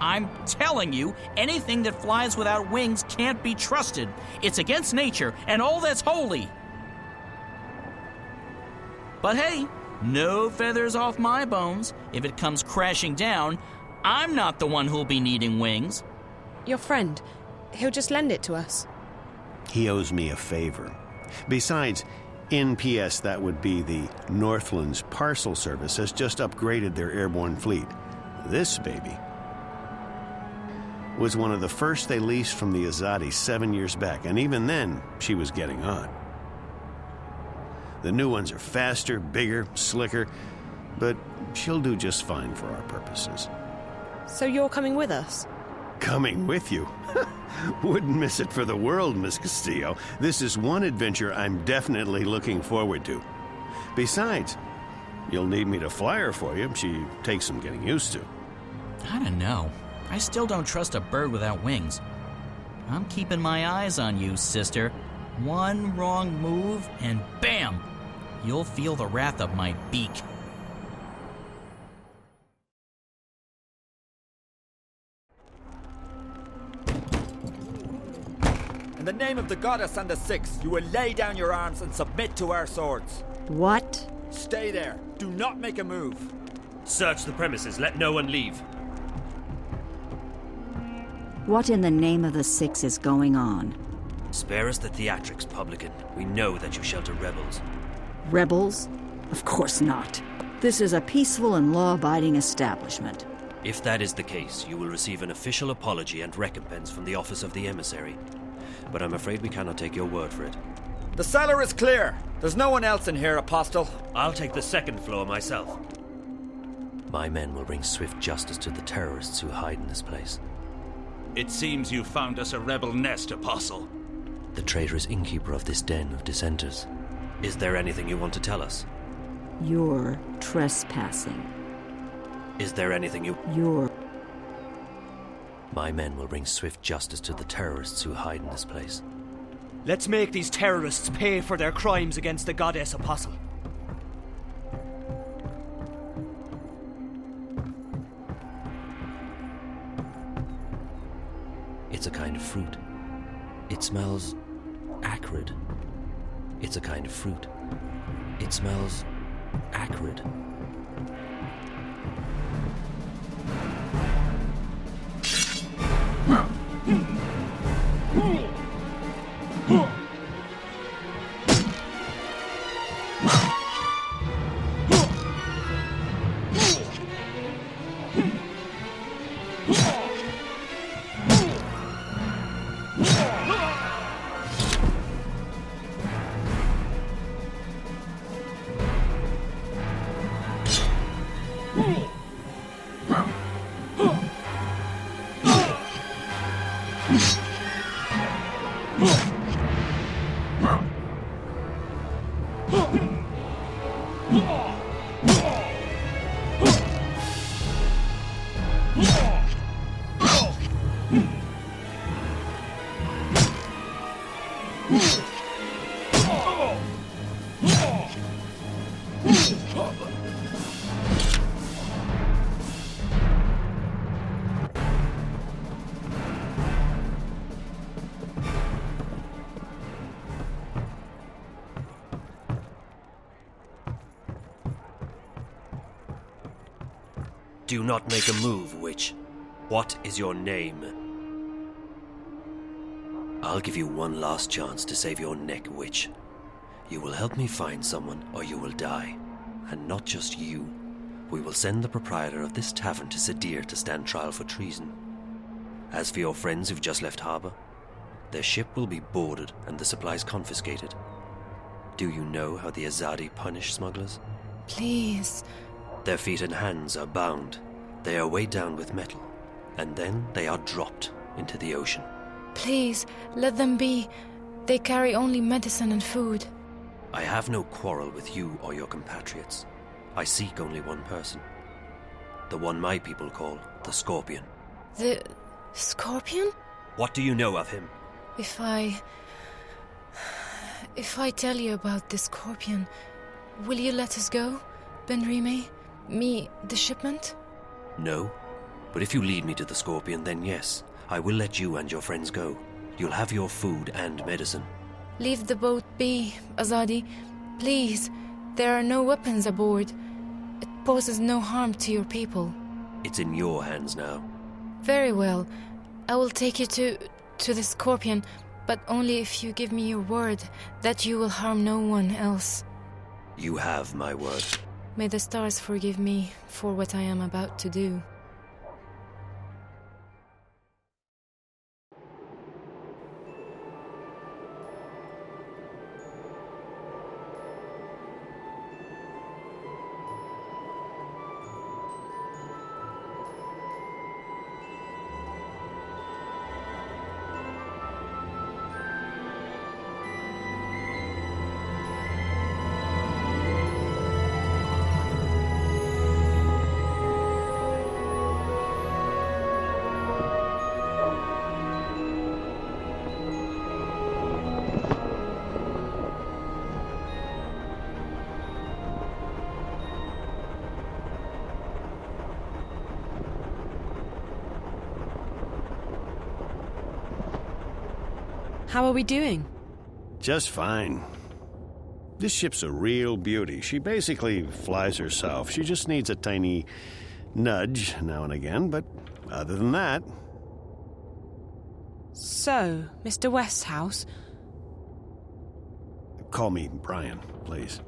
I'm telling you, anything that flies without wings can't be trusted. It's against nature and all that's holy. But hey, no feathers off my bones. If it comes crashing down, I'm not the one who'll be needing wings. Your friend, he'll just lend it to us. He owes me a favor. Besides, NPS, that would be the Northlands Parcel Service, has just upgraded their airborne fleet. This baby was one of the first they leased from the Azadi 7 years back, and even then, she was getting on. The new ones are faster, bigger, slicker, but she'll do just fine for our purposes. So you're coming with us? Coming with you? Wouldn't miss it for the world, Miss Castillo. This is one adventure I'm definitely looking forward to. Besides, you'll need me to fly her for you. She takes some getting used to. I don't know. I still don't trust a bird without wings. I'm keeping my eyes on you, sister. One wrong move, and bam! You'll feel the wrath of my beak. In the name of the goddess and the Six, you will lay down your arms and submit to our swords. What? Stay there. Do not make a move. Search the premises. Let no one leave. What in the name of the Six is going on? Spare us the theatrics, publican. We know that you shelter rebels. Rebels? Of course not. This is a peaceful and law-abiding establishment. If that is the case, you will receive an official apology and recompense from the Office of the Emissary. But I'm afraid we cannot take your word for it. The cellar is clear. There's no one else in here, Apostle. I'll take the second floor myself. My men will bring swift justice to the terrorists who hide in this place. It seems you found us a rebel nest, Apostle. The traitor is innkeeper of this den of dissenters. Is there anything you want to tell us? You're trespassing. Is there anything You're... My men will bring swift justice to the terrorists who hide in this place. Let's make these terrorists pay for their crimes against the goddess Apostle. It's a kind of fruit. It smells acrid. It's a kind of fruit. It smells acrid. Do not make a move, witch. What is your name? I'll give you one last chance to save your neck, witch. You will help me find someone, or you will die. And not just you. We will send the proprietor of this tavern to Sadir to stand trial for treason. As for your friends who've just left harbor, their ship will be boarded and the supplies confiscated. Do you know how the Azadi punish smugglers? Please. Their feet and hands are bound. They are weighed down with metal, and then they are dropped into the ocean. Please, let them be. They carry only medicine and food. I have no quarrel with you or your compatriots. I seek only one person. The one my people call the Scorpion. The Scorpion? What do you know of him? If I tell you about the Scorpion, will you let us go, Ben Rime? Me, the shipment? No. But if you lead me to the Scorpion, then yes, I will let you and your friends go. You'll have your food and medicine. Leave the boat be, Azadi. Please. There are no weapons aboard. It poses no harm to your people. It's in your hands now. Very well. I will take you to the Scorpion, but only if you give me your word that you will harm no one else. You have my word. May the stars forgive me for what I am about to do. How are we doing? Just fine. This ship's a real beauty. She basically flies herself. She just needs a tiny nudge now and again, but other than that... So, Mr. Westhouse? Call me Brian, please.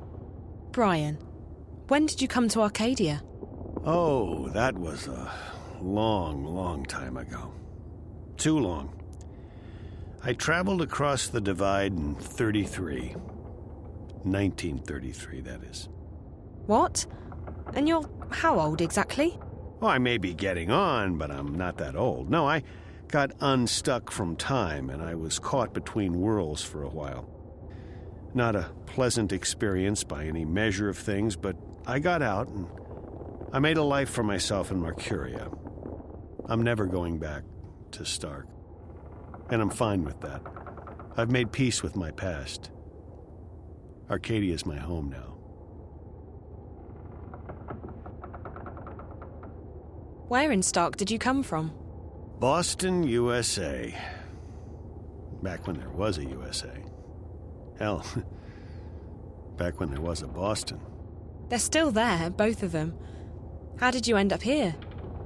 Brian, when did you come to Arcadia? Oh, that was a long, long time ago. Too long. I traveled across the divide in 1933, that is. What? And you're how old exactly? Oh, I may be getting on, but I'm not that old. No, I got unstuck from time, and I was caught between worlds for a while. Not a pleasant experience by any measure of things, but I got out, and I made a life for myself in Mercuria. I'm never going back to Stark. And I'm fine with that. I've made peace with my past. Arcadia's my home now. Where in Stark did you come from? Boston, USA. Back when there was a USA. Hell, back when there was a Boston. They're still there, both of them. How did you end up here?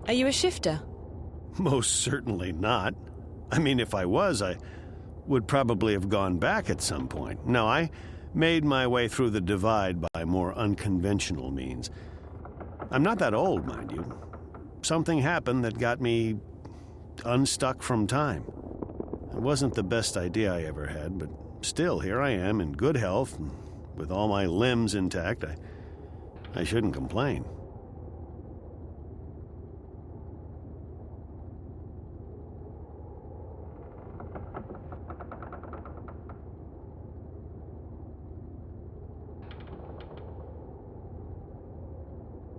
Are you a shifter? Most certainly not. I mean, if I was, I would probably have gone back at some point. No, I made my way through the divide by more unconventional means. I'm not that old, mind you. Something happened that got me unstuck from time. It wasn't the best idea I ever had, but still, here I am in good health, and with all my limbs intact. I shouldn't complain.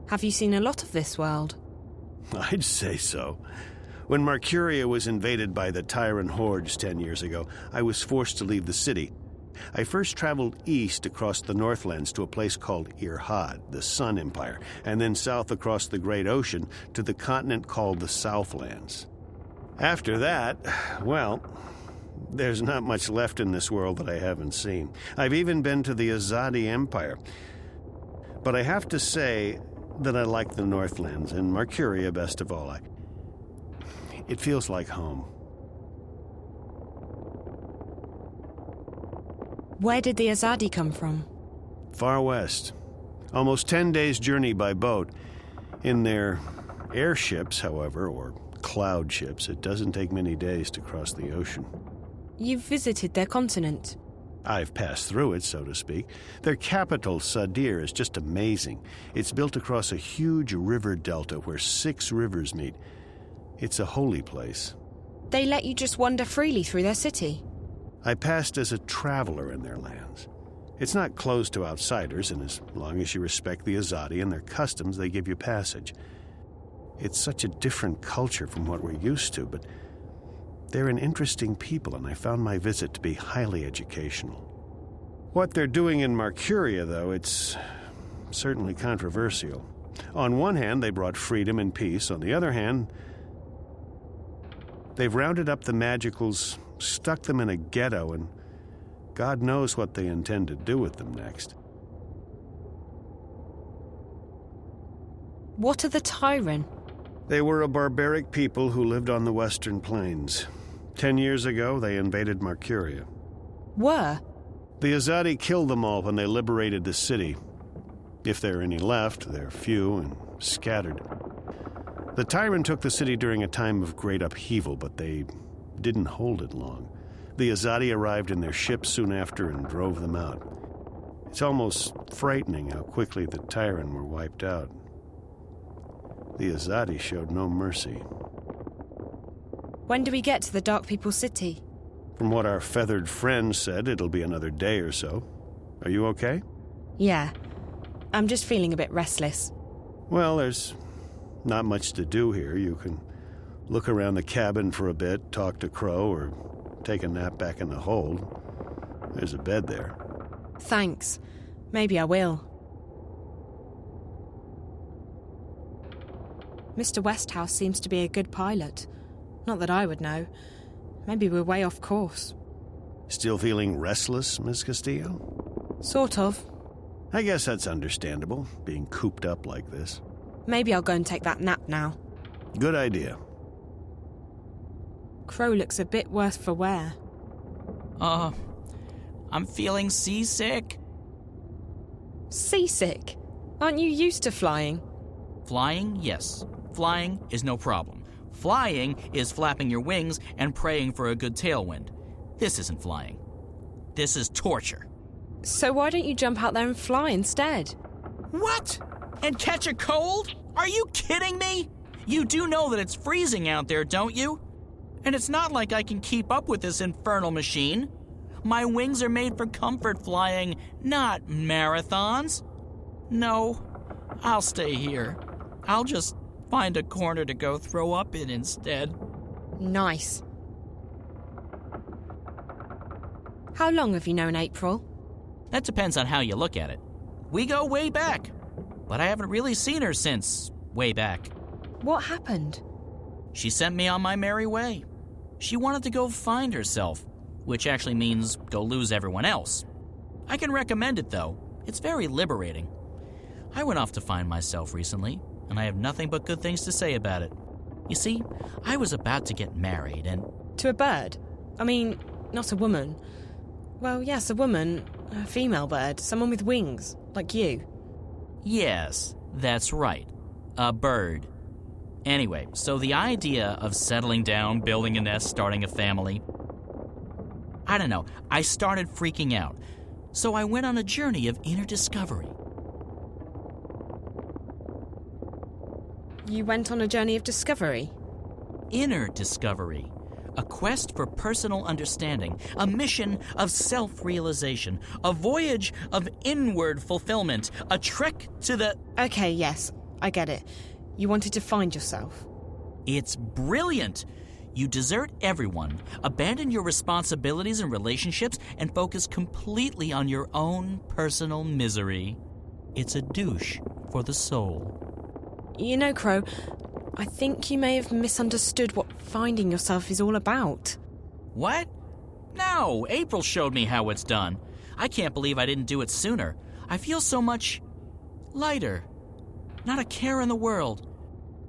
Have you seen a lot of this world? I'd say so. When Marcuria was invaded by the Tyrant hordes 10 years ago, I was forced to leave the city. I first traveled east across the Northlands to a place called Irhad, the Sun Empire, and then south across the Great Ocean to the continent called the Southlands. After that, well, there's not much left in this world that I haven't seen. I've even been to the Azadi Empire. But I have to say that I like the Northlands, and Marcuria best of all. It feels like home. Where did the Azadi come from? Far west. Almost 10 days' journey by boat. In their airships, however, or cloud ships, it doesn't take many days to cross the ocean. You've visited their continent. I've passed through it, so to speak. Their capital, Sadir, is just amazing. It's built across a huge river delta where 6 rivers meet. It's a holy place. They let you just wander freely through their city? I passed as a traveler in their lands. It's not closed to outsiders, and as long as you respect the Azadi and their customs, they give you passage. It's such a different culture from what we're used to, but they're an interesting people, and I found my visit to be highly educational. What they're doing in Marcuria, though, it's certainly controversial. On one hand, they brought freedom and peace. On the other hand, they've rounded up the Magicals, stuck them in a ghetto, and God knows what they intend to do with them next. What are the Tyrant? They were a barbaric people who lived on the western plains. 10 years ago, they invaded Marcuria. Were? The Azadi killed them all when they liberated the city. If there are any left, they're few and scattered. The Tyrant took the city during a time of great upheaval, but they didn't hold it long. The Azadi arrived in their ships soon after and drove them out. It's almost frightening how quickly the Tyrant were wiped out. The Azadi showed no mercy. When do we get to the Dark People's city? From what our feathered friend said, it'll be another day or so. Are you okay? Yeah. I'm just feeling a bit restless. Well, there's not much to do here. You can look around the cabin for a bit, talk to Crow, or take a nap back in the hold. There's a bed there. Thanks. Maybe I will. Mr. Westhouse seems to be a good pilot. Not that I would know. Maybe we're way off course. Still feeling restless, Miss Castillo? Sort of. I guess that's understandable, being cooped up like this. Maybe I'll go and take that nap now. Good idea. Crow looks a bit worse for wear. I'm feeling seasick. Seasick? Aren't you used to flying? Flying, yes. Flying is no problem. Flying is flapping your wings and praying for a good tailwind. This isn't flying. This is torture. So why don't you jump out there and fly instead? What? And catch a cold? Are you kidding me? You do know that it's freezing out there, don't you? And it's not like I can keep up with this infernal machine. My wings are made for comfort flying, not marathons. No, I'll stay here. I'll just find a corner to go throw up in instead. Nice. How long have you known April? That depends on how you look at it. We go way back, but I haven't really seen her since way back. What happened? She sent me on my merry way. She wanted to go find herself, which actually means go lose everyone else. I can recommend it, though. It's very liberating. I went off to find myself recently, and I have nothing but good things to say about it. You see, I was about to get married and... To a bird? I mean, not a woman. Well, yes, a woman. A female bird. Someone with wings, like you. Yes, that's right. A bird. Anyway, so the idea of settling down, building a nest, starting a family... I don't know, I started freaking out. So I went on a journey of inner discovery. You went on a journey of discovery? Inner discovery. A quest for personal understanding. A mission of self-realization. A voyage of inward fulfillment. A trek to the... Okay, yes. I get it. You wanted to find yourself. It's brilliant! You desert everyone, abandon your responsibilities and relationships, and focus completely on your own personal misery. It's a douche for the soul. You know, Crow, I think you may have misunderstood what finding yourself is all about. What? No, April showed me how it's done. I can't believe I didn't do it sooner. I feel so much lighter. Not a care in the world.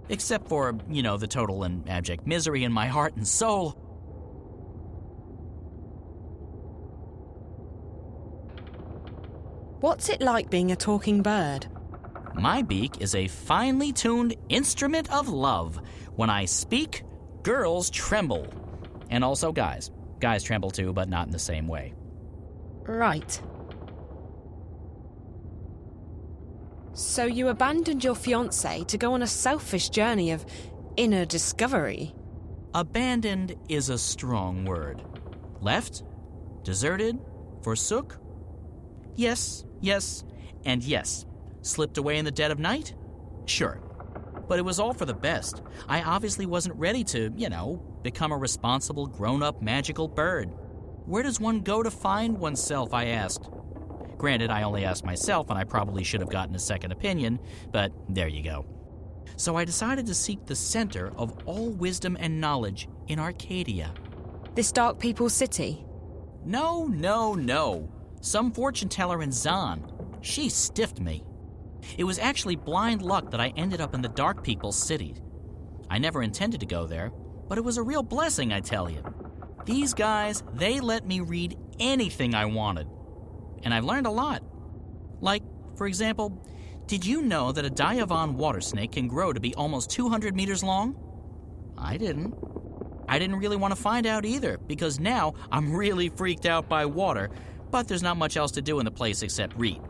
Except for, the total and abject misery in my heart and soul. What's it like being a talking bird? My beak is a finely tuned instrument of love. When I speak, girls tremble. And also guys. Guys tremble too, but not in the same way. Right. So you abandoned your fiancé to go on a selfish journey of inner discovery? Abandoned is a strong word. Left? Deserted? Forsook? Yes, and yes. Slipped away in the dead of night? Sure. But it was all for the best. I obviously wasn't ready to, become a responsible, grown-up, magical bird. Where does one go to find oneself, I asked. Granted, I only asked myself, and I probably should have gotten a second opinion, but there you go. So I decided to seek the center of all wisdom and knowledge in Arcadia. This Dark People's city? No. Some fortune teller in Zan. She stiffed me. It was actually blind luck that I ended up in the Dark People's city. I never intended to go there, but it was a real blessing, I tell you. These guys, they let me read anything I wanted. And I've learned a lot. Like, for example, did you know that a Diavan water snake can grow to be almost 200 meters long? I didn't. I didn't really want to find out either, because now I'm really freaked out by water, but there's not much else to do in the place except read.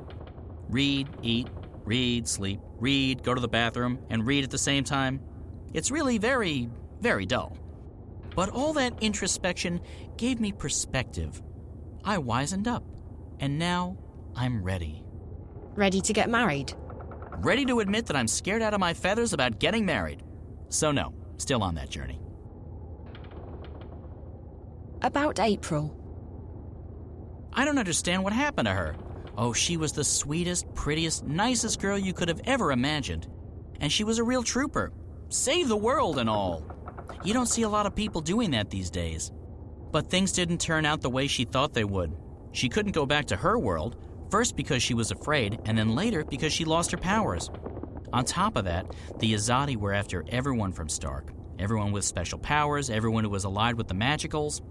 Read, eat, read, sleep, read, go to the bathroom, and read at the same time. It's really very, very dull. But all that introspection gave me perspective. I wisened up. And now, I'm ready. Ready to get married? Ready to admit that I'm scared out of my feathers about getting married. So no, still on that journey. About April. I don't understand what happened to her. Oh, she was the sweetest, prettiest, nicest girl you could have ever imagined. And she was a real trooper. Save the world and all. You don't see a lot of people doing that these days. But things didn't turn out the way she thought they would. She couldn't go back to her world, first because she was afraid, and then later because she lost her powers. On top of that, the Azadi were after everyone from Stark. Everyone with special powers, everyone who was allied with the Magicals.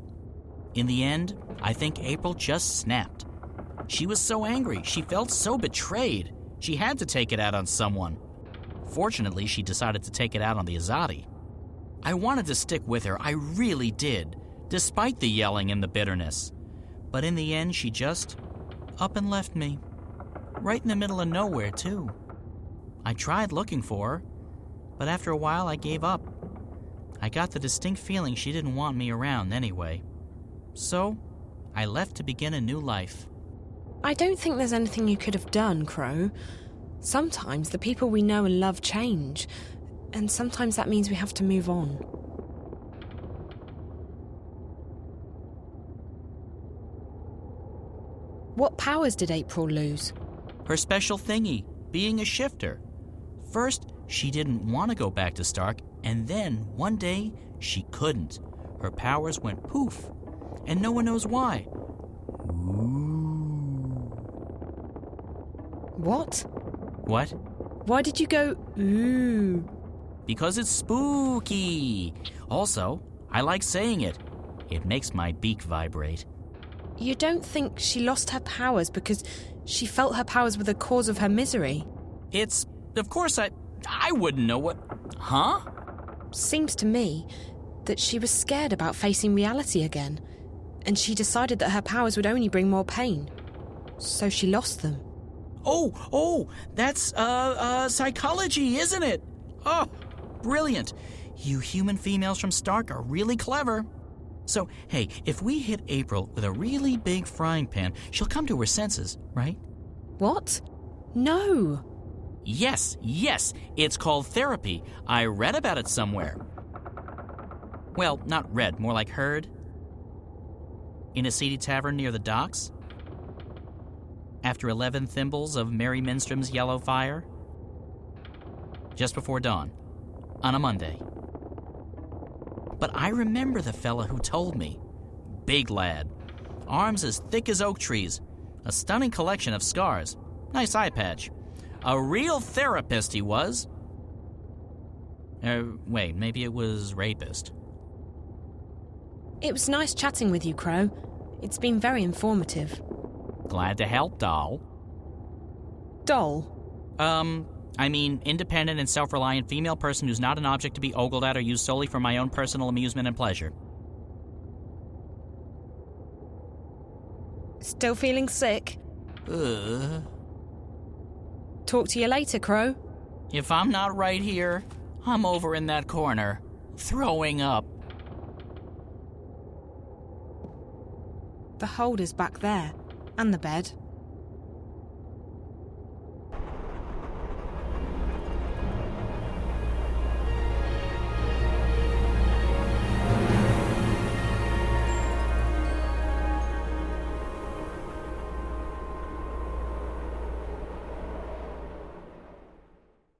In the end, I think April just snapped. She was so angry, she felt so betrayed. She had to take it out on someone. Fortunately, she decided to take it out on the Azadi. I wanted to stick with her, I really did, despite the yelling and the bitterness. But in the end, she just up and left me. Right in the middle of nowhere, too. I tried looking for her, but after a while I gave up. I got the distinct feeling she didn't want me around anyway. So, I left to begin a new life. I don't think there's anything you could have done, Crow. Sometimes the people we know and love change, and sometimes that means we have to move on. What powers did April lose? Her special thingy, being a shifter. First, she didn't want to go back to Stark, and then, one day, she couldn't. Her powers went poof, and no one knows why. What? What? Why did you go, ooh? Because it's spooky. Also, I like saying it. It makes my beak vibrate. You don't think she lost her powers because she felt her powers were the cause of her misery? Of course I wouldn't know what... Huh? Seems to me that she was scared about facing reality again, and she decided that her powers would only bring more pain. So she lost them. Oh, that's, psychology, isn't it? Oh, brilliant. You human females from Stark are really clever. So, hey, if we hit April with a really big frying pan, she'll come to her senses, right? What? No. Yes, it's called therapy. I read about it somewhere. Well, not read, more like heard. In a seedy tavern near the docks. After 11 thimbles of Mary Minstrom's yellow fire. Just before dawn. On a Monday. But I remember the fella who told me. Big lad. Arms as thick as oak trees. A stunning collection of scars. Nice eye patch. A real therapist he was. Wait, maybe it was rapist. It was nice chatting with you, Crow. It's been very informative. Glad to help, doll. Doll? I mean, independent and self-reliant female person who's not an object to be ogled at or used solely for my own personal amusement and pleasure. Still feeling sick? Talk to you later, Crow. If I'm not right here, I'm over in that corner, throwing up. The hold is back there, and the bed.